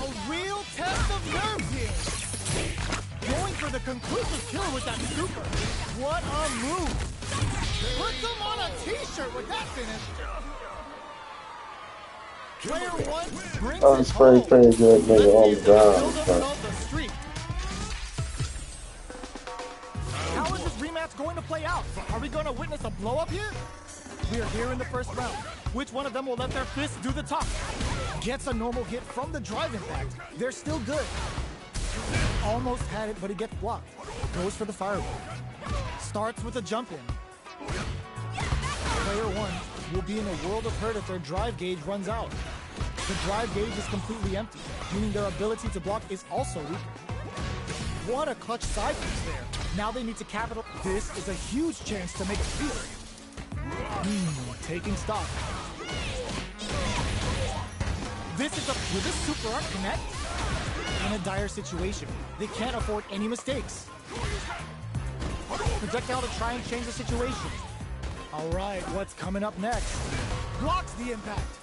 A real test of nerves here. Going for the conclusive kill with that super. What a move. Put them on a t-shirt with that finish. Player 1 brings Oh, it it's pretty home. good, nigga, on the Let's ground. build up the streak. How is this rematch going to play out? Are we going to witness a blow-up here? We are here in the first round. Which one of them will let their fists do the talk? Gets a normal hit from the drive impact. They're still good. Almost had it, but it gets blocked. Goes for the fireball. Starts with a jump in. Player 1 will be in a world of hurt if their drive gauge runs out. The drive gauge is completely empty, meaning their ability to block is also weaker. What a clutch side piece there. Now they need to capital. This is a huge chance to make a steal. Taking stock. Will this super art connect? In a dire situation, they can't afford any mistakes. Projectile to try and change the situation. All right, what's coming up next? Blocks the impact.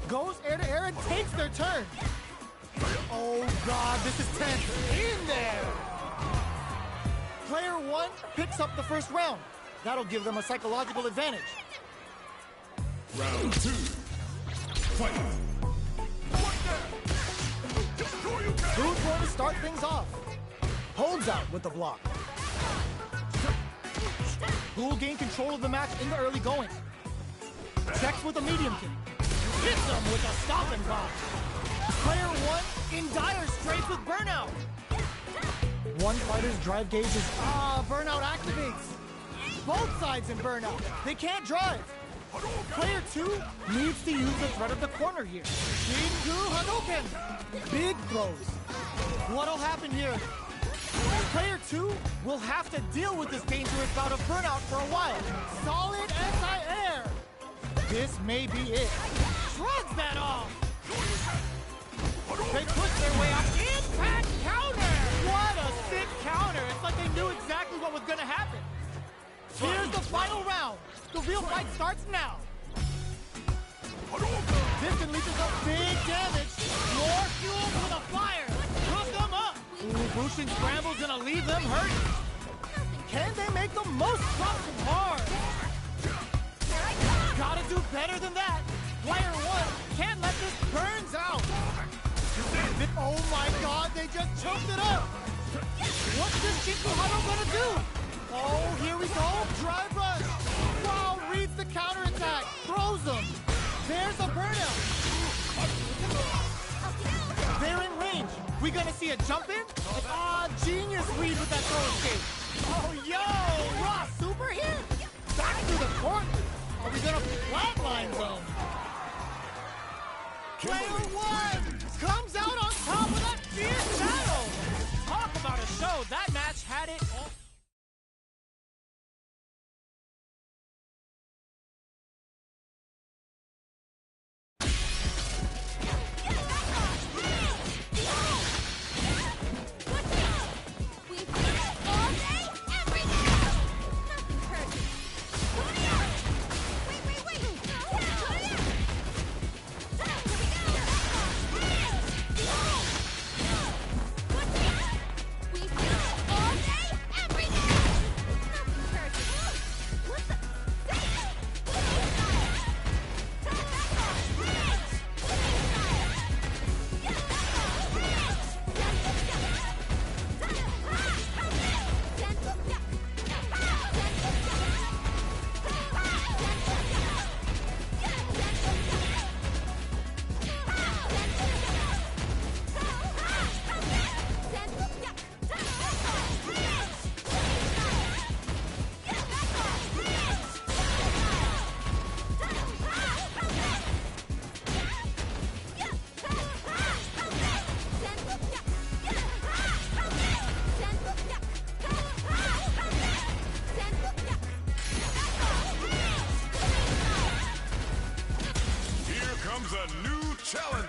Goes air to air and takes their turn. Oh God, this is tense. In there. Player 1 picks up the first round. That'll give them a psychological advantage. Round 2. Fight. Who's going to start things off? Holds out with the block. Who will gain control of the match in the early going? Checks with a medium kick. Hits them with a stop and block. Player 1 in dire straits with Burnout. One fighter's drive gauge is Burnout activates. Both sides in Burnout. They can't drive. Player 2 needs to use the threat of the corner here. Shingu Hadouken. Big throws. What'll happen here? Player 2 will have to deal with this dangerous bout of Burnout for a while. Solid anti-air. This may be it. Shrugs that off. They push their way up. Impact counter. What a sick counter. It's like they knew exactly what was going to happen. Here's the final round. The real fight starts now. This unleashes up big damage. More fuel for the fire. Hook them up. Bushin Scramble's gonna leave them hurt. Can they make the most drops them hard? Gotta do better than that. Player 1 can't let this burns out. Oh my God, they just choked it up. What's this Shikuhado gonna do? Oh, here we go. Drive rush. Wow, reads the counterattack. Throws them. There's a Burnout. They're in range. We gonna see a jump in? Genius read with that throw escape. Oh, yo, raw super here. Back to the court. Are we gonna flatline them? Player 1 comes out on top of that fierce battle. Talk about a show. That match had it all.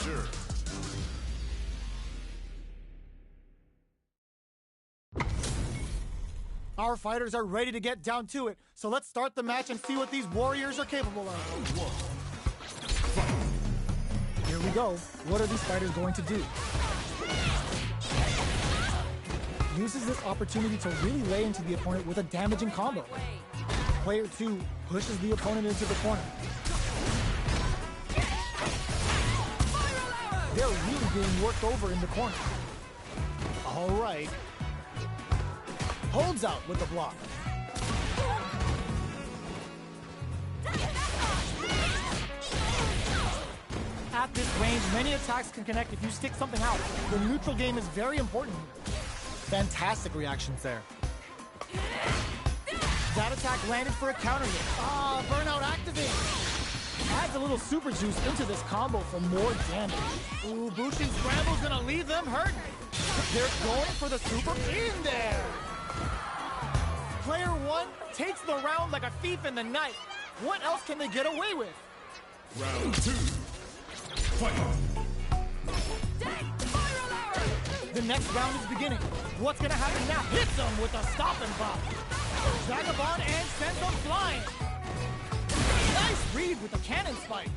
center. Our fighters are ready to get down to it, so let's start the match and see what these warriors are capable of. Here we go. What are these fighters going to do? Uses this opportunity to really lay into the opponent with a damaging combo. Player 2 pushes the opponent into the corner. They're really being worked over in the corner. All right. Holds out with the block. At this range, many attacks can connect if you stick something out. The neutral game is very important here. Fantastic reactions there. That attack landed for a counter hit. Ah, burnout activated. Adds a little super juice into this combo for more damage. Ooh, Bushin Scramble's gonna leave them hurt. They're going for the super in there. Player 1 takes the round like a thief in the night. What else can they get away with? Round 2. Fight. The next round is beginning. What's gonna happen now? Hits him with a stop and pop. Vagabond and sends him flying. Nice read with the cannon spike.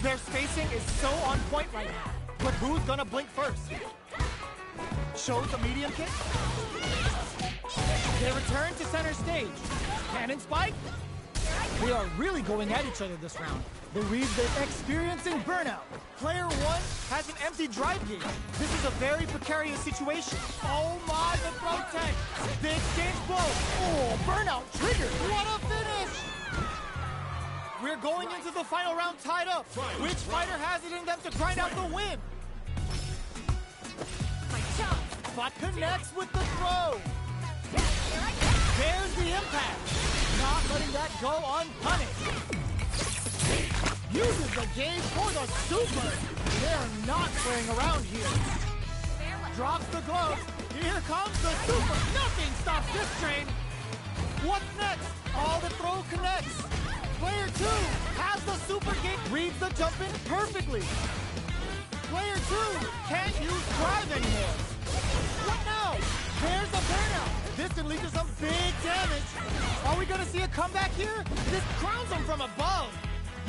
Their spacing is so on point right now. But who's gonna blink first? Shows the medium kick. They return to center stage. Cannon spike. They are really going at each other this round. The Reeds are experiencing burnout. Player 1 has an empty drive gauge. This is a very precarious situation. Oh my, the throw tech. They exchange blows. Oh, burnout triggered. What a finish! We're going into the final round tied up. Which fighter has it in them to grind out the win? But connects with the throw. There's the impact. Not letting that go unpunished. Uses the gauge for the super. They're not playing around here. Drops the gloves. Here comes the super. Nothing stops this train. What's next? All the throw connects. Player 2 has the super gate. Reads the jump in perfectly. Player 2 can't use drive anymore. What now? There's the burnout. This can lead to some big damage. Are we gonna see a comeback here? This crowns them from above.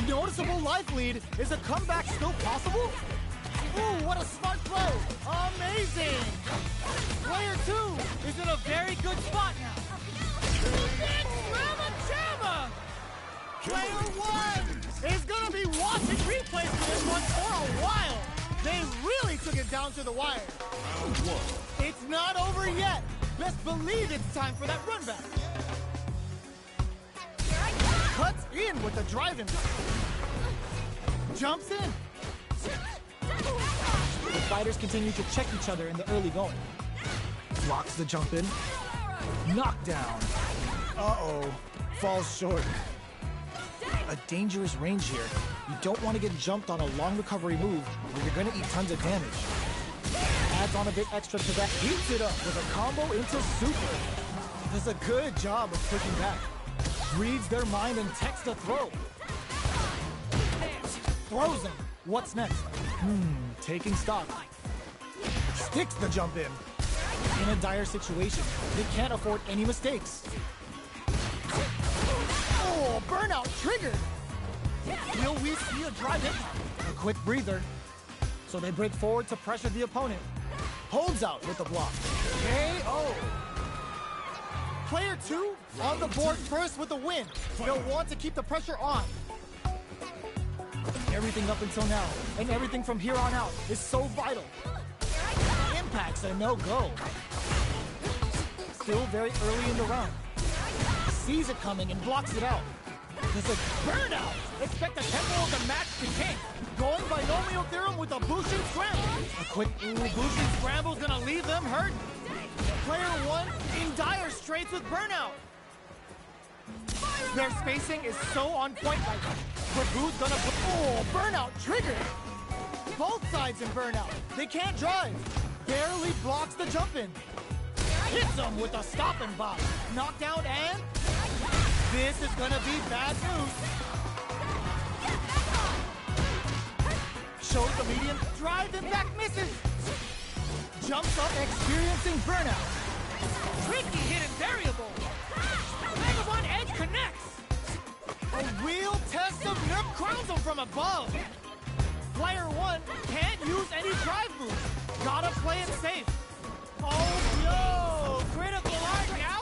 Noticeable life lead. Is a comeback still possible? Ooh, what a smart throw. Amazing. Player 2 is in a very good spot now. Big Mama Jamma. Player 1 is gonna be watching replays for this one for a while. They really took it down to the wire. Round 1. It's not over yet. Best believe it's time for that run back. Cuts in with the drive-in. Jumps in. The fighters continue to check each other in the early going. Blocks the jump in. Knockdown. Uh-oh. Falls short. A dangerous range here. You don't want to get jumped on a long recovery move where you're going to eat tons of damage. Adds on a bit extra to that. Heats it up with a combo into super. Does a good job of pushing back. Reads their mind and techs the throw. Throws him. What's next? Taking stock. Sticks the jump in. In a dire situation, they can't afford any mistakes. Oh, burnout triggered. Will we see a drive in? A quick breather. So they break forward to pressure the opponent. Holds out with the block. KO. Player 2 on the board first with the win. They'll want to keep the pressure on. Everything up until now, and everything from here on out, is so vital. Impact's a no-go. Still very early in the round. Sees it coming and blocks it out. There's a burnout. Expect the tempo of the match to king. Going binomial theorem with a Bushin Scramble. A quick Bushin Scramble's gonna leave them hurt. Player 1 in dire straits with burnout. Their spacing is so on point right now. But who's gonna put... Oh, burnout triggered. Both sides in burnout. They can't drive. Barely blocks the jump in. Hits them with a stop and bop. Knockdown and... This is gonna be bad news. Shows the medium one, drive impact misses. Jumps up, experiencing burnout. Tricky hidden variable. Vagabond Edge connects. A real test of nerf crowns him from above. Player one can't use any drive moves. Gotta play it safe. Oh no! Critical art now?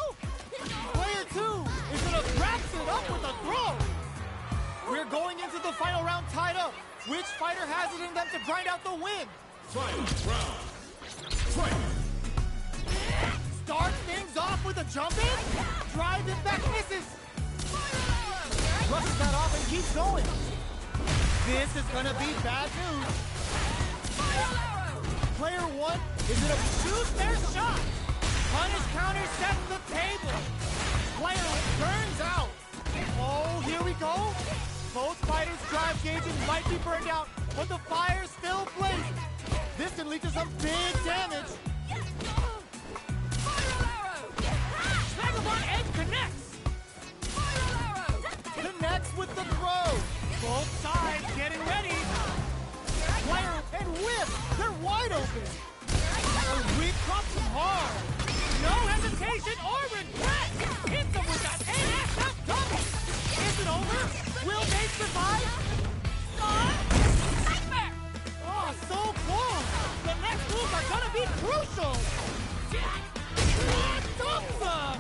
Player two is gonna wraps it up with a throw. We're going into the final round tied up. Which fighter has it in them to grind out the win? Final round. Fight. Starts things off with a jump in. Drive impact misses. Brushes that off and keeps going. This is gonna be bad news. Player one is gonna shoot their shot. Punish counter sets the table. Player burns out. Oh, here we go. Both fighters' drive gauges might be burned out, but the fire still blazes. This can lead to some big damage. Vagabond Edge connects. Connects with the throw. Both sides getting ready. Player and whip. They're wide open. We've dropped them hard. No hesitation or regret. Hits them with that NSF double. Is it over? Will they survive? Nightmare. Oh, so close. The next moves are gonna be crucial. Awesome.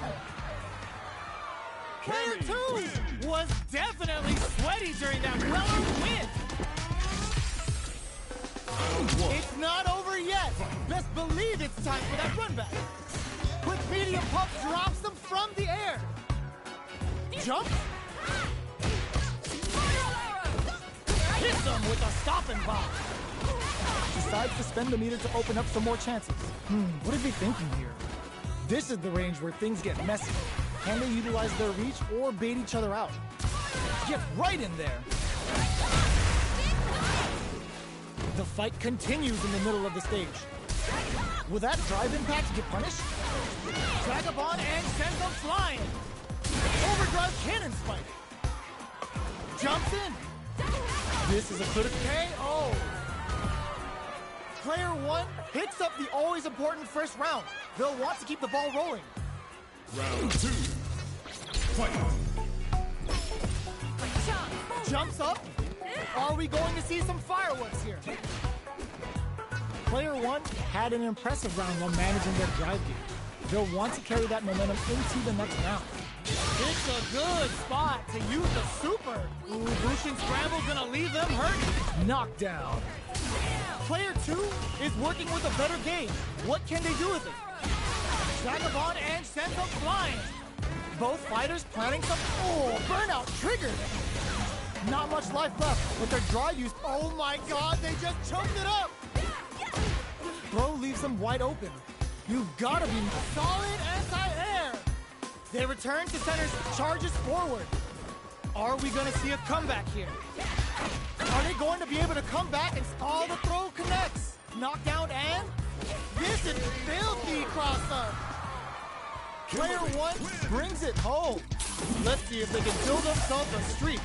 Player two was definitely sweaty during that Weller win. It's not over yet. Best believe it's time for that run back. Quick medium pump drops them from the air. Jump. Hits them with a stopping bomb. Decides to spend the meter to open up some more chances. What are they thinking here? This is the range where things get messy. Can they utilize their reach or bait each other out? Get right in there. The fight continues in the middle of the stage. Will that drive impact get punished? Vagabond and sends them flying. Overdrive cannon spike. Jumps in. This is a critical KO. Player one picks up the always important first round. They'll want to keep the ball rolling. Round two. Fight. Jumps up. Are we going to see some fireworks here? Player one had an impressive round while managing their drive game. They'll want to carry that momentum into the next round. It's a good spot to use the super. Ooh, Bushin Scramble's gonna leave them hurting. Knockdown. Player two is working with a better game. What can they do with it? Vagabond and sends them flying. Both fighters planning some burnout triggered. Not much life left, but their drive use. Oh my god, they just choked it up. Throw leaves them wide open. You've gotta be solid anti-air. They return to center, charges forward. Are we gonna see a comeback here? Are they going to be able to come back and all the throw connects? Knockdown and this is filthy cross-up. Player one brings it home. Let's see if they can build themselves a streak.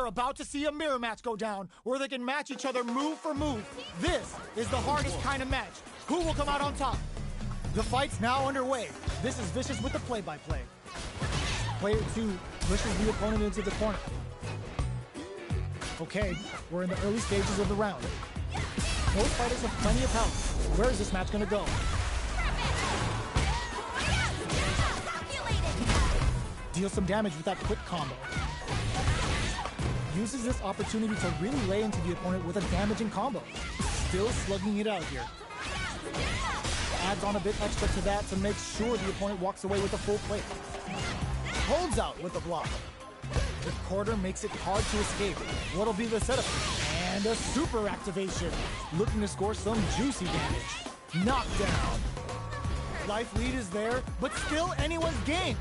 We're about to see a mirror match go down, where they can match each other move for move. This is the hardest kind of match. Who will come out on top? The fight's now underway. This is Vicious with the play-by-play. Player 2 pushes the opponent into the corner. Okay, we're in the early stages of the round. Both fighters have plenty of health. Where is this match gonna go? Deal some damage with that quick combo. Uses this opportunity to really lay into the opponent with a damaging combo. Still slugging it out here. Adds on a bit extra to that to make sure the opponent walks away with a full plate. Holds out with the block. The quarter makes it hard to escape. What'll be the setup? And a super activation. Looking to score some juicy damage. Knockdown. Life lead is there, but still anyone's game.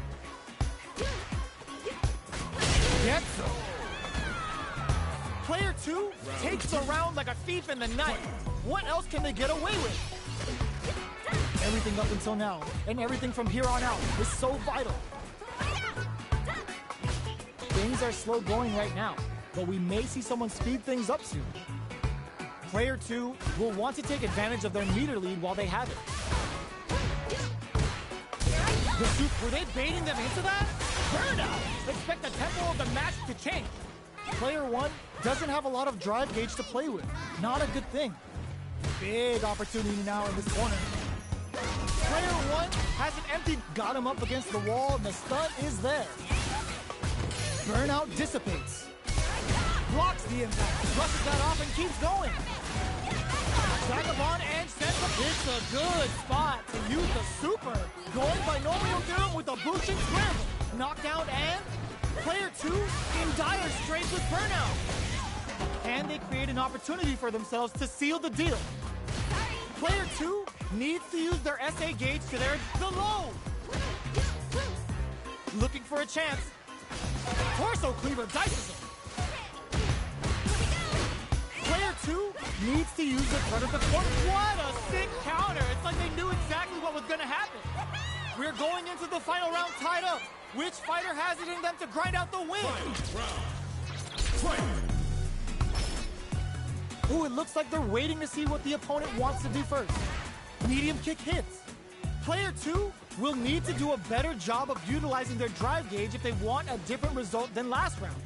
Getsu. Player 2 takes the round like a thief in the night. What else can they get away with? Everything up until now, and everything from here on out, is so vital. Things are slow going right now, but we may see someone speed things up soon. Player 2 will want to take advantage of their meter lead while they have it. The were they baiting them into that? Burnout! Expect the tempo of the match to change. Player 1 doesn't have a lot of drive gauge to play with. Not a good thing. Big opportunity now in this corner. Player 1 has an empty, got him up against the wall, and the stun is there. Burnout dissipates. Blocks the impact, brushes that off, and keeps going. Vagabond and Sensa. It's a good spot to use the super. Going binomial theorem with a boosting scramble. Knockdown and player 2 in dire straits with Burnout. And they create an opportunity for themselves to seal the deal. Player 2 needs to use their SA gauge to their low. Looking for a chance. Torso cleaver dices him. Player 2 needs to use the front of the corner. What a sick counter. It's like they knew exactly what was going to happen. We're going into the final round tied up. Which fighter has it in them to grind out the win? Ooh, it looks like they're waiting to see what the opponent wants to do first. Medium kick hits. Player 2 will need to do a better job of utilizing their drive gauge if they want a different result than last round.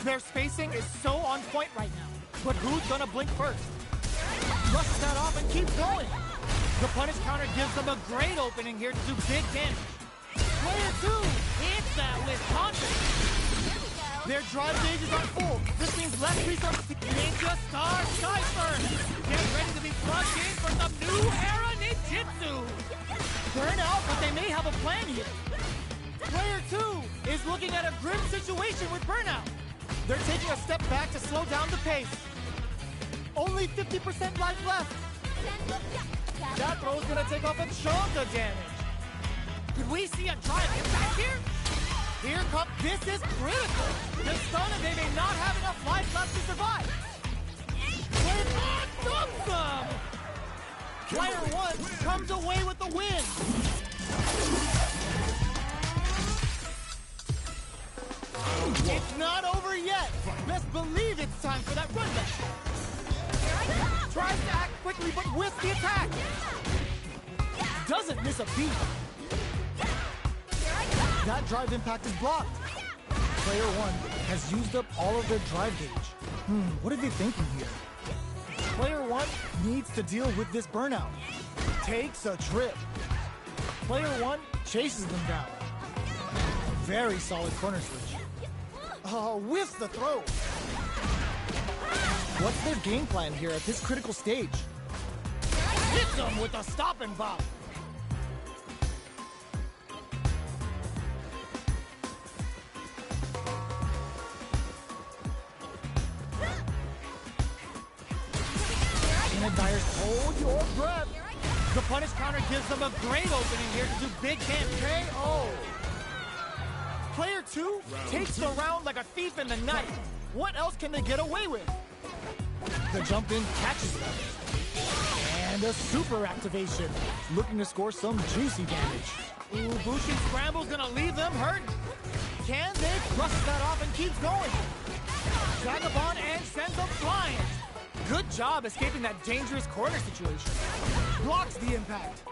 Their spacing is so on point right now. But who's gonna blink first? Rushes that off and keeps going. The punish counter gives them a great opening here to do big damage. Player 2 hits that with confidence. Their drive gauge is on full. This means less resources to Ninja Star Cypher. Get ready to be plugged in for some new era ninjutsu. Burnout, but they may have a plan here. Player 2 is looking at a grim situation with Burnout. They're taking a step back to slow down the pace. Only 50% life left. That throw's gonna take off a chunk of damage. Could we see a drive impact here? Here comes, this is critical. The stun and they may not have enough life left to survive. Player 1 comes away with the win. It's not over yet. Best believe it's time for that run back. Tries to act quickly, but with the attack. Doesn't miss a beat. That drive impact is blocked. Player 1 has used up all of their drive gauge. What are they thinking here? Player 1 needs to deal with this burnout. Takes a trip. Player 1 chases them down. Very solid corner switch. Whiffs the throw. What's their game plan here at this critical stage? Hits them with a stop and bop. Dyer's hold your breath. The punish counter gives them a great opening here to do big damage. KO. Player 2 takes the round like a thief in the night. What else can they get away with? The jump in catches them. And a super activation. Looking to score some juicy damage. Ooh, Bushin Scramble's gonna leave them hurting. Can they brush that off and keeps going? Vagabond and sends them flying. Good job escaping that dangerous corner situation. Blocks the impact.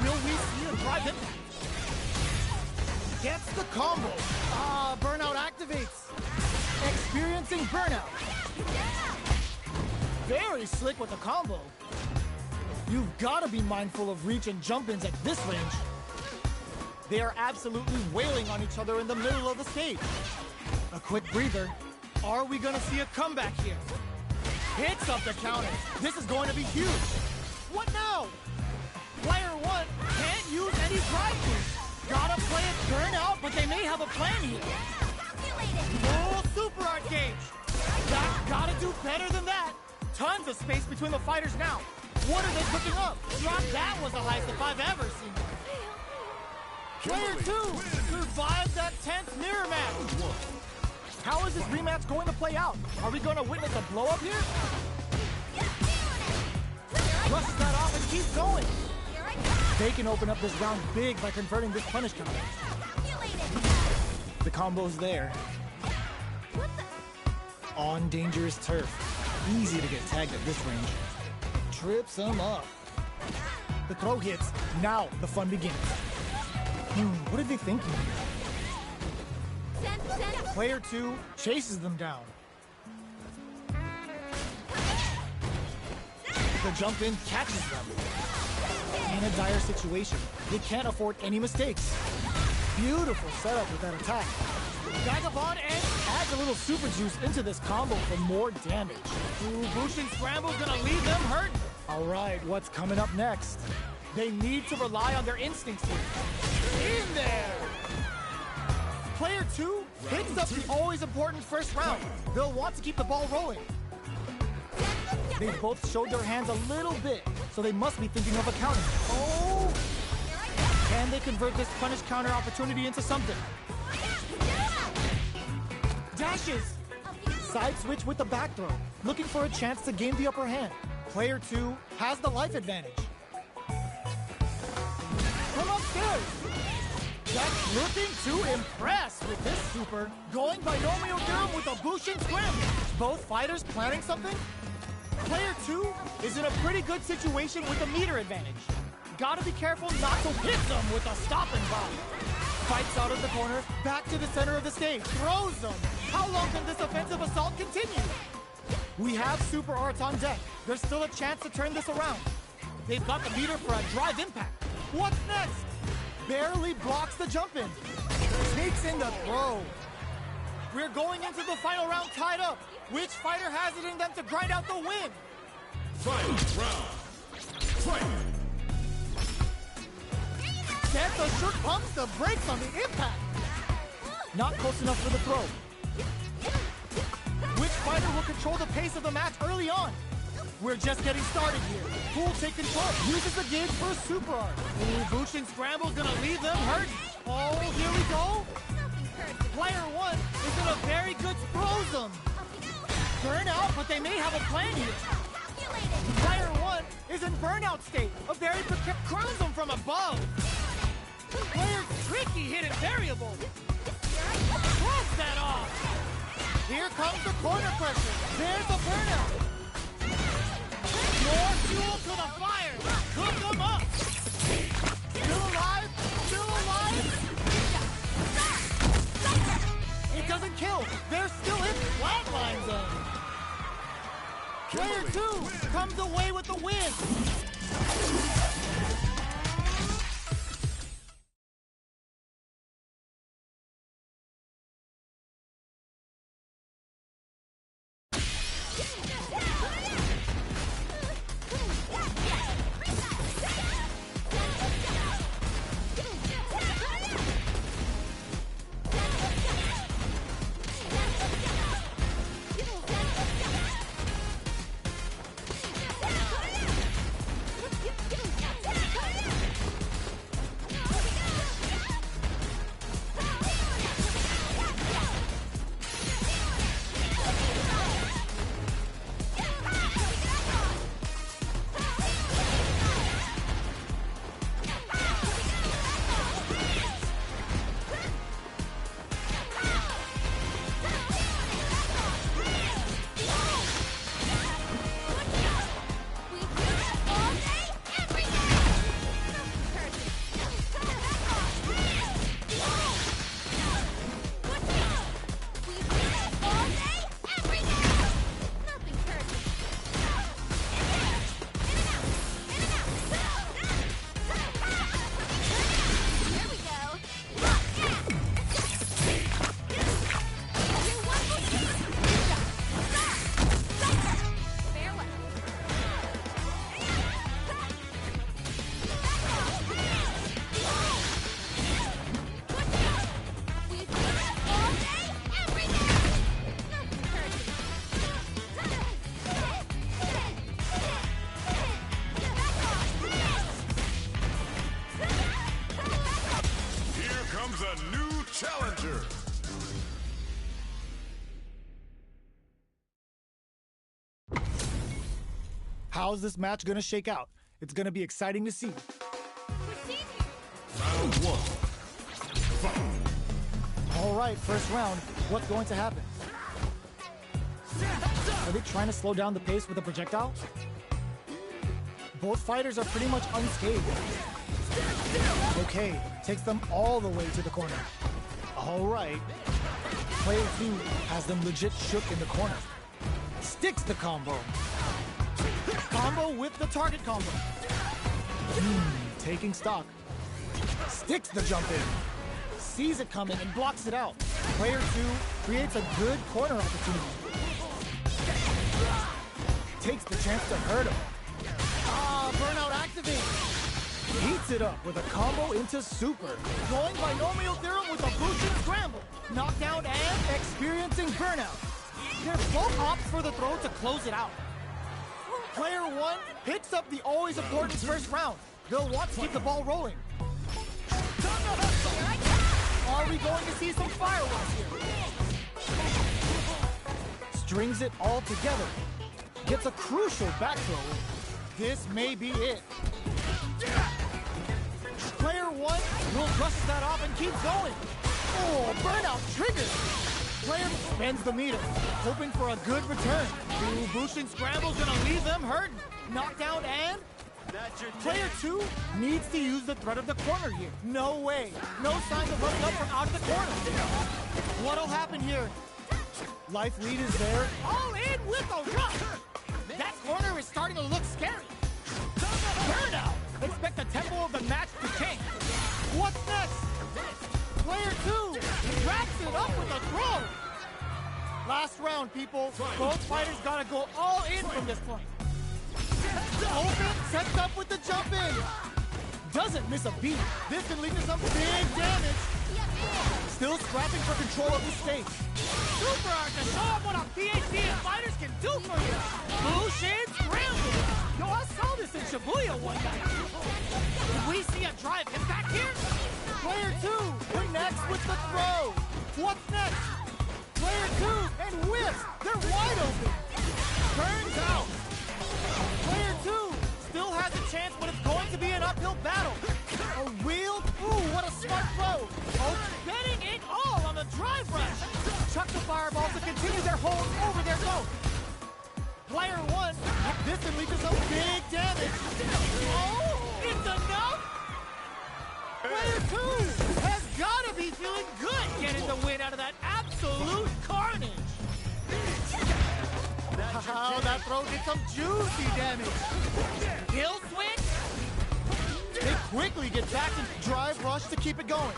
Will we see a drive impact? Gets the combo. Burnout activates. Experiencing burnout. Very slick with the combo. You've got to be mindful of reach and jump-ins at this range. They are absolutely wailing on each other in the middle of the stage. A quick breather. Are we going to see a comeback here? Hits up the counter. This is going to be huge. What now? Player one can't use any drive boost. Gotta play it burnout, but they may have a plan here. Full super art gauge. That gotta do better than that. Tons of space between the fighters now. What are they cooking up? That was the highest if I've ever seen. Player two survived that tense mirror match. How is this rematch going to play out? Are we going to witness a blow up here? Brushes that off and keeps going. They can open up this round big by converting this punish counter. The combo's there. On dangerous turf. Easy to get tagged at this range. Trips him up. The throw hits. Now the fun begins. What are they thinking? Player two chases them down. The jump in catches them. In a dire situation, they can't afford any mistakes. Beautiful setup with that attack. Vagabond adds a little super juice into this combo for more damage. Bushin Scramble's gonna leave them hurt. All right, what's coming up next? They need to rely on their instincts here. In there! Player two picks up the always important first round. They'll want to keep the ball rolling. They both showed their hands a little bit, so they must be thinking of a counter. Oh! Can they convert this punish counter opportunity into something? Dashes! Side switch with the back throw, looking for a chance to gain the upper hand. Player two has the life advantage. From upstairs! That's looking to impress with this super. Going binomial theorem with a Bushin Scramble. Both fighters planning something? Player two is in a pretty good situation with a meter advantage. Gotta be careful not to hit them with a stopping bomb. Fights out of the corner, back to the center of the stage, throws them. How long can this offensive assault continue? We have super arts on deck. There's still a chance to turn this around. They've got the meter for a drive impact. What's next? Barely blocks the jump in. Takes in the throw. We're going into the final round tied up. Which fighter has it in them to grind out the win? Final round. Fight! Santa sure pumps the brakes on the impact. Not close enough for the throw. Which fighter will control the pace of the match early on? We're just getting started here. Who will take control? Uses the gauge for a super art. Bushin Scramble's gonna leave them hurt. Oh, here we go. Player one is in a very good sprosum. Burn out, but they may have a plan here. Player one is in burnout state. A very crowns them from above. Player tricky hidden variable. Cross that off. Here comes the corner pressure. There's the burnout. More fuel to the fire. Cook them up. Still alive. Still alive. It doesn't kill. They're still in flatline zone. Player two comes away with the win. How's this match gonna shake out? It's gonna be exciting to see. Round one. All right, first round. What's going to happen? Are they trying to slow down the pace with a projectile? Both fighters are pretty much unscathed. Okay, takes them all the way to the corner. All right. Player 2 has them legit shook in the corner. Sticks the combo. Combo with the target combo. Taking stock. Sticks the jump in. Sees it coming and blocks it out. Player 2 creates a good corner opportunity. Takes the chance to hurt him. Burnout activates. Heats it up with a combo into super. Going binomial theorem with a Bushin scramble. Knockdown and experiencing burnout. Their both opts for the throw to close it out. Player 1 picks up the always important first round. They'll want to keep the ball rolling. Are we going to see some fireworks here? Strings it all together. Gets a crucial back throw. This may be it. Player 1 will brush that off and keeps going. Oh, burnout triggered. Player spends the meter, hoping for a good return. Ooh, Bushin scramble's gonna leave them hurting. Knockdown and... Player 2 needs to use the threat of the corner here. No way. No signs of running up from out of the corner. What'll happen here? Life lead is there. All in with a rush. That corner is starting to look scary. Burnout. Expect the tempo of the match to change. What's next? Player 2 wraps it up with a throw. Last round, people. Both fighters gotta go all in from this point. Open, sets up with the jump in. Doesn't miss a beat. This can lead to some big damage. Still scrapping for control of the stage. Super art to show up what a PhD and fighters can do for you. Bushin scramble. Yo, I saw this in Shibuya one night. Did we see a drive impact here? Player 2 connects with the throw. What's next? Player 2 and whips. They're wide open. Turns out. Player 2 still has a chance, but it's going to be an uphill battle. A wheel? Ooh, what a smart throw. Oh, betting it all on the drive rush. Chuck the fireball to continue their hold over their goal. Player 1, this can lead to some big damage. Oh, it's enough? Player 2 has got to be feeling good getting the win out of that absolute carnage. Oh, that throw did some juicy damage. Kill switch. They quickly get back to drive rush to keep it going.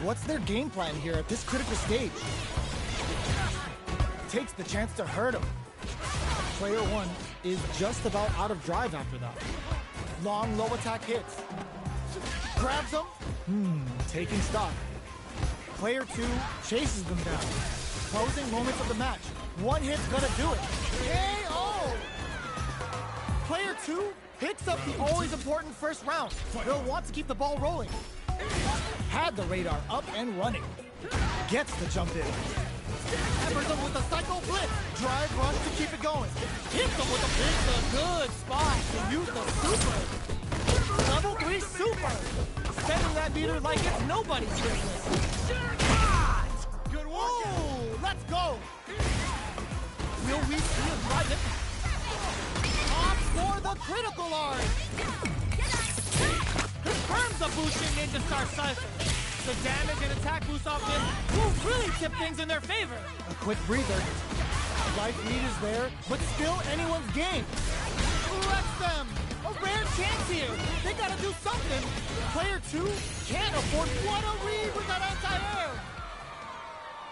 What's their game plan here at this critical stage? Takes the chance to hurt him. Player 1 is just about out of drive after that. Long low attack hits. Grabs him. Taking stock. Player 2 chases them down. Closing moments of the match. One hit's gonna do it. KO! Player 2 picks up the always important first round. They'll want to keep the ball rolling. Had the radar up and running. Gets the jump in. Peppers him with a psycho blitz. Drive rush to keep it going. Hits him with a blitz. A good spot to use the super. Level 3 super. Spending that meter like it's nobody's business. Good work. Ooh, let's go. Will we see a drive it? Off for the critical art. Confirms the Bushin Ninja Star Cypher. The damage and attack boost off this will really tip things in their favor. A quick breather. Life lead is there, but still anyone's game. Wrecks them. A rare chance here. They gotta do something. Player 2 can't afford what a read with that anti-air.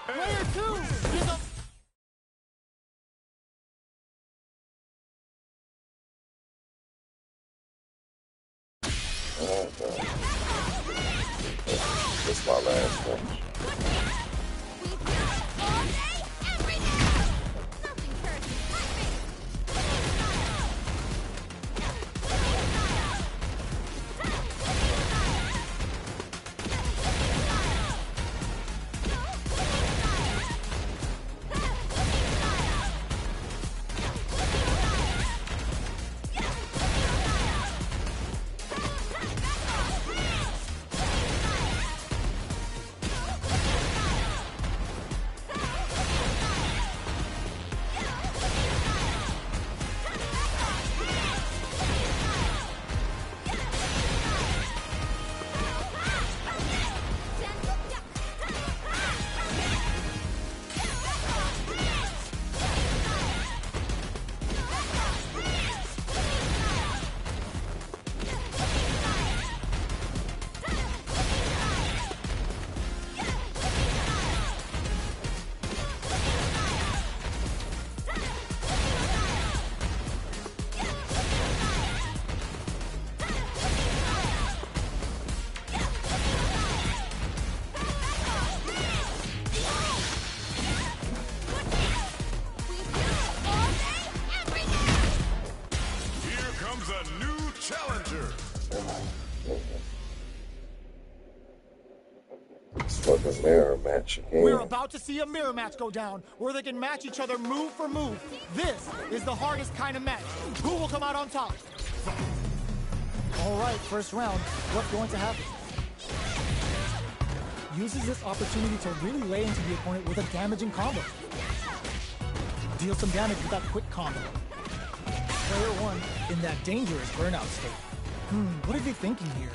Player 2 is a... This is my last one. We've done it all day, every day. Nothing curses like me. mirror match again. We're about to see a mirror match go down, where they can match each other move for move. This is the hardest kind of match. Who will come out on top? All right, first round. What's going to happen? Uses this opportunity to really lay into the opponent with a damaging combo. Deal some damage with that quick combo. Player 1 in that dangerous burnout state. What are they thinking here?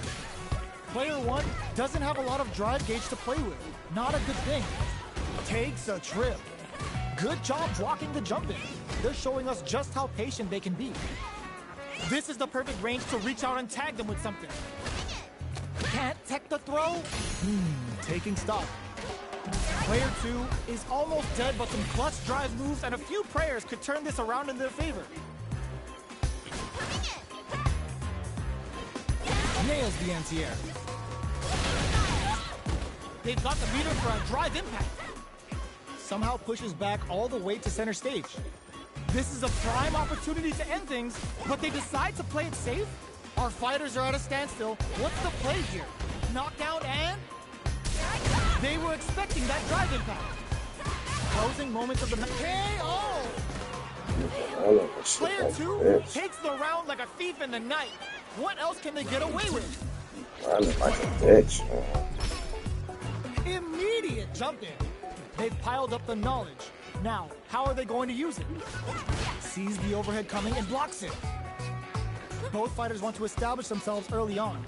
Player 1 doesn't have a lot of drive gauge to play with. Not a good thing. Takes a trip. Good job blocking the jump in. They're showing us just how patient they can be. This is the perfect range to reach out and tag them with something. Can't tech the throw? Taking stock. Player 2 is almost dead, but some clutch drive moves and a few prayers could turn this around in their favor. Nails the anti-air. They've got the meter for a drive impact. Somehow pushes back all the way to center stage. This is a prime opportunity to end things, but they decide to play it safe? Our fighters are at a standstill. What's the play here? Knockdown and... They were expecting that drive impact. Closing moments of the match. KO! Player 2 takes the round like a thief in the night. What else can they get away with? I look like a bitch, man. Immediate jump in. They've piled up the knowledge. Now, how are they going to use it? Sees the overhead coming and blocks it. Both fighters want to establish themselves early on.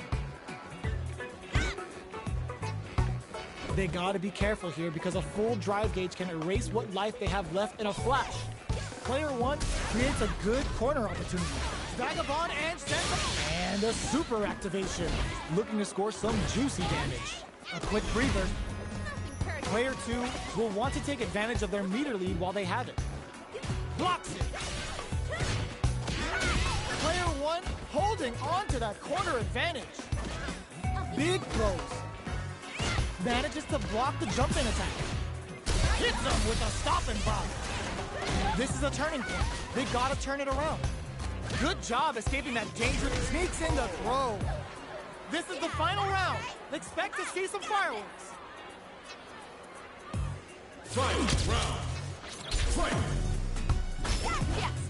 They gotta be careful here because a full drive gauge can erase what life they have left in a flash. Player 1 creates a good corner opportunity. Vagabond and Sense, and a super activation. Looking to score some juicy damage. A quick breather. Player 2 will want to take advantage of their meter lead while they have it. Blocks it. Player 1 holding on to that corner advantage. Big throws. Manages to block the jump-in attack. Hits them with a stopping bomb. This is a turning point. They gotta turn it around. Good job escaping that danger. Sneaks in the throw. This is the final round. Expect to see some fireworks. Fight round. Fight.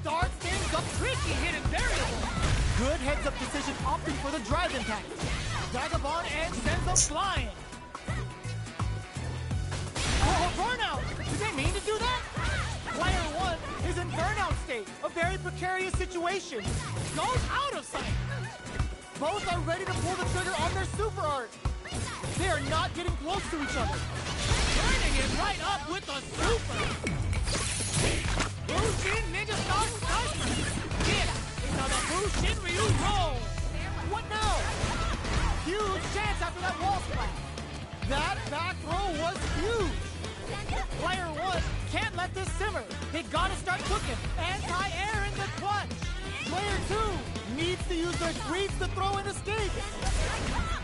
Starts things up tricky, hidden variable. Good heads-up decision opting for the drive impact. Vagabond and sends them flying. Oh, burnout! Did they mean to do that? Player 1 is in burnout state, a very precarious situation. Goes out of sight. Both are ready to pull the trigger on their super art. They are not getting close to each other. Turning it right up with the super. Bushin Ninja Star Sniper. Get another Bushin Ryu roll. What now? Huge chance after that wall splash. That back throw was huge. Player 1 can't let this simmer. They gotta start cooking. Anti-air in the clutch. Player 2 needs to use their greaves to throw and escape.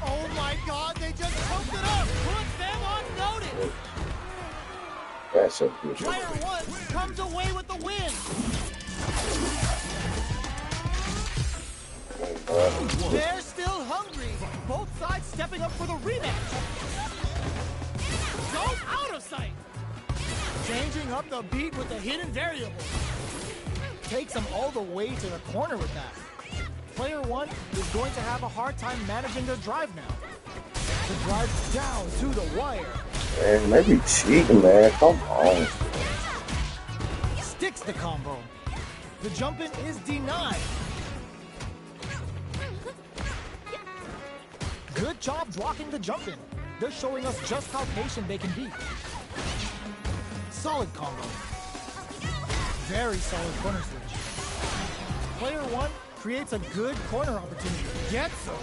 Oh my god, they just choked it up. Puts them on notice. That's a good Player 1 comes away with the win. They're still hungry. Both sides stepping up for the rematch. Goes out of sight. Changing up the beat with the hidden variable. Takes them all the way to the corner with that. Player 1 is going to have a hard time managing their drive now. The drive down to the wire. Man, they be cheating, man. Come on. Sticks the combo. The jump-in is denied. Good job blocking the jump-in. They're showing us just how patient they can be. Solid combo. Very solid corner switch. Player 1 creates a good corner opportunity. Gets some.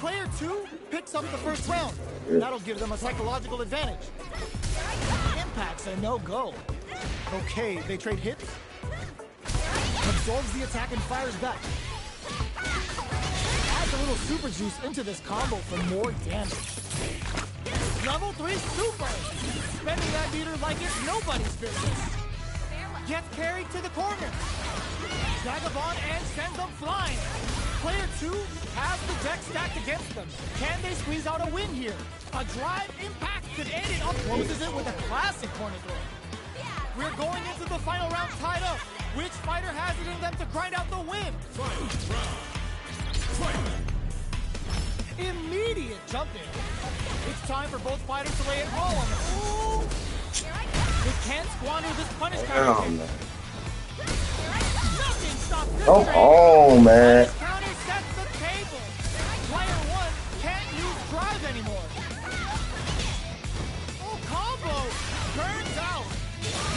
Player 2 picks up the first round. That'll give them a psychological advantage. Impact's a no-go. Okay, they trade hits. Absorbs the attack and fires back. Adds a little super juice into this combo for more damage. Level 3 super! Spending that meter like it's nobody's business. Gets carried to the corner. Vagabond and sends them flying. Player 2 has the deck stacked against them. Can they squeeze out a win here? A drive impact could end it up. Closes it with a classic corner throw. We're going into the final round tied up. Which fighter has it in them to grind out the win? Final round. Fight. Immediate jump in. It's time for both fighters to lay it all on them. Ooh! They can't squander this punish counter. Damn, man. Nothing stops this Come train. on, man. Punish counter sets the table. Player one can't use drive anymore. Oh, combo turns out.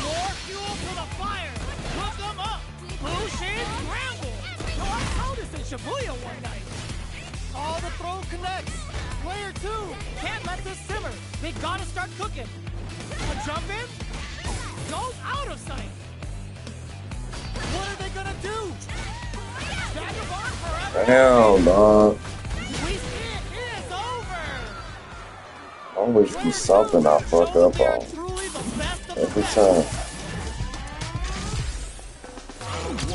More fuel to the fire. Hook them up. Bushin scramble. Oh, I saw this in Shibuya one night. All the throw connects. Player two can't let this simmer. They gotta start cooking. A jump in goes out of sight. What are they gonna do? Vagabond forever. Damn, dog. We see it is over. I wish it was something I fuck up on Truly the best of every the best. time.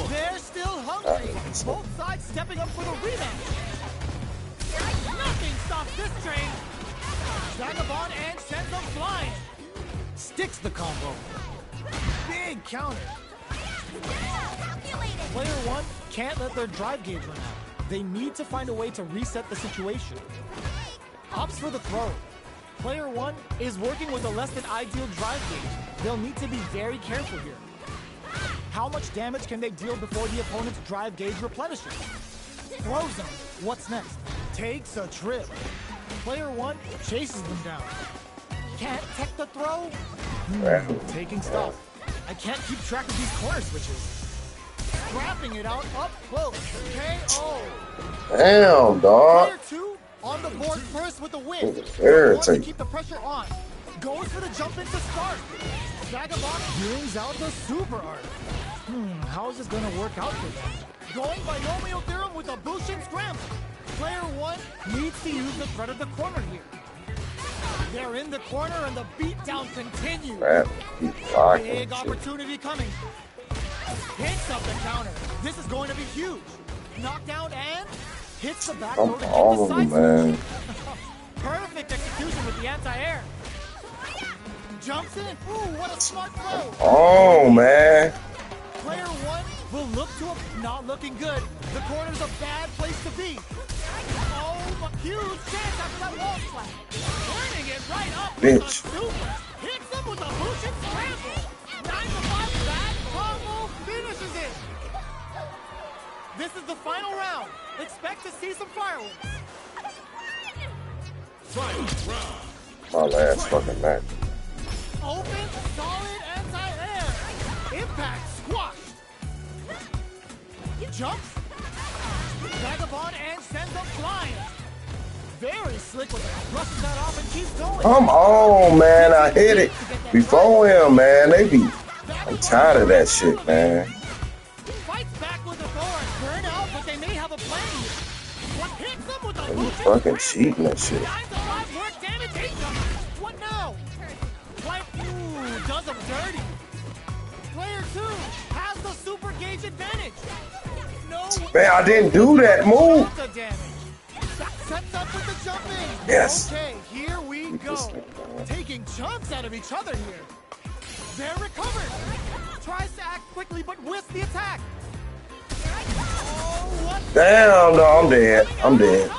They're still hungry. Both sides stepping up for the rematch. Nothing stops this train. Vagabond and sends them flying. Sticks the combo. Big counter. Player one can't let their drive gauge run out. They need to find a way to reset the situation. Opts for the throw. Player one is working with a less than ideal drive gauge. They'll need to be very careful here. How much damage can they deal before the opponent's drive gauge replenishes? Throws them. What's next? Takes a trip. Player one chases them down. Can't tech the throw? Taking stock. I can't keep track of these corner switches. Scrapping it out up close. KO. Damn, dog. Player two on the board first with the win. It's Wants to irritating. keep the pressure on. Goes for the jump in to start. Vagabond brings out the super art. How is this gonna work out for them? Going binomial theorem with a Bushin scramble. Player one needs to use the threat of the corner here. They're in the corner and the beatdown continues. Crap. Keep blocking Big shit. opportunity coming. Hits up the counter. This is going to be huge. Knockdown and hits the back Come row to get on, the side man. switch. Perfect execution with the anti-air. Jumps in. Ooh, what a smart throw. Oh, man. Player one will look to a not looking good. The corner's a bad place to be. Oh, but huge chance after that wall slap. Turning it right up with Bitch. a super. Hits him with a Bushin scramble. 9-5 bad combo finishes it. This is the final round. Expect to see some fireworks. Final round. My last fucking match. Open, solid anti-air. Impact squashed. Jumps. Vagabond and sends them flying. Very slick with it. Brushes that off and keeps going. Come on, man. I hit it before him, man. They be. I'm tired of that shit, man. Fights back with the forward. Burn out, but they may have a plan here. What hits them with a They be Bushin fucking scramble. cheating and shit. 9-5 work damage 8 What now? Ooh, does them dirty. Player two has the super gauge advantage. No. Man, I didn't do that move. The damage. Sets up with the jumping. Yes. Okay, here we go. Taking chunks out of each other here. They're recovered. Tries to act quickly, but whiffs the attack. Oh, what? Damn, no, I'm dead. I'm dead.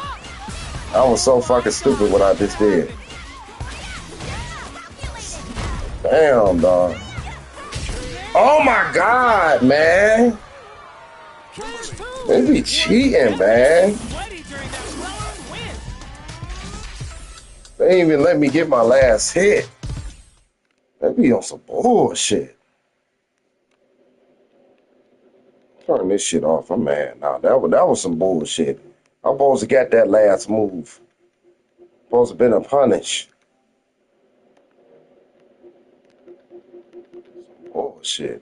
I was so fucking stupid what I just did. Damn, dog. Oh my god, man. They be cheating, man. They ain't even let me get my last hit. They be on some bullshit. Turn this shit off. I'm mad. Nah, that was some bullshit. I'm supposed to get that last move. Supposed to been a punish. Some bullshit.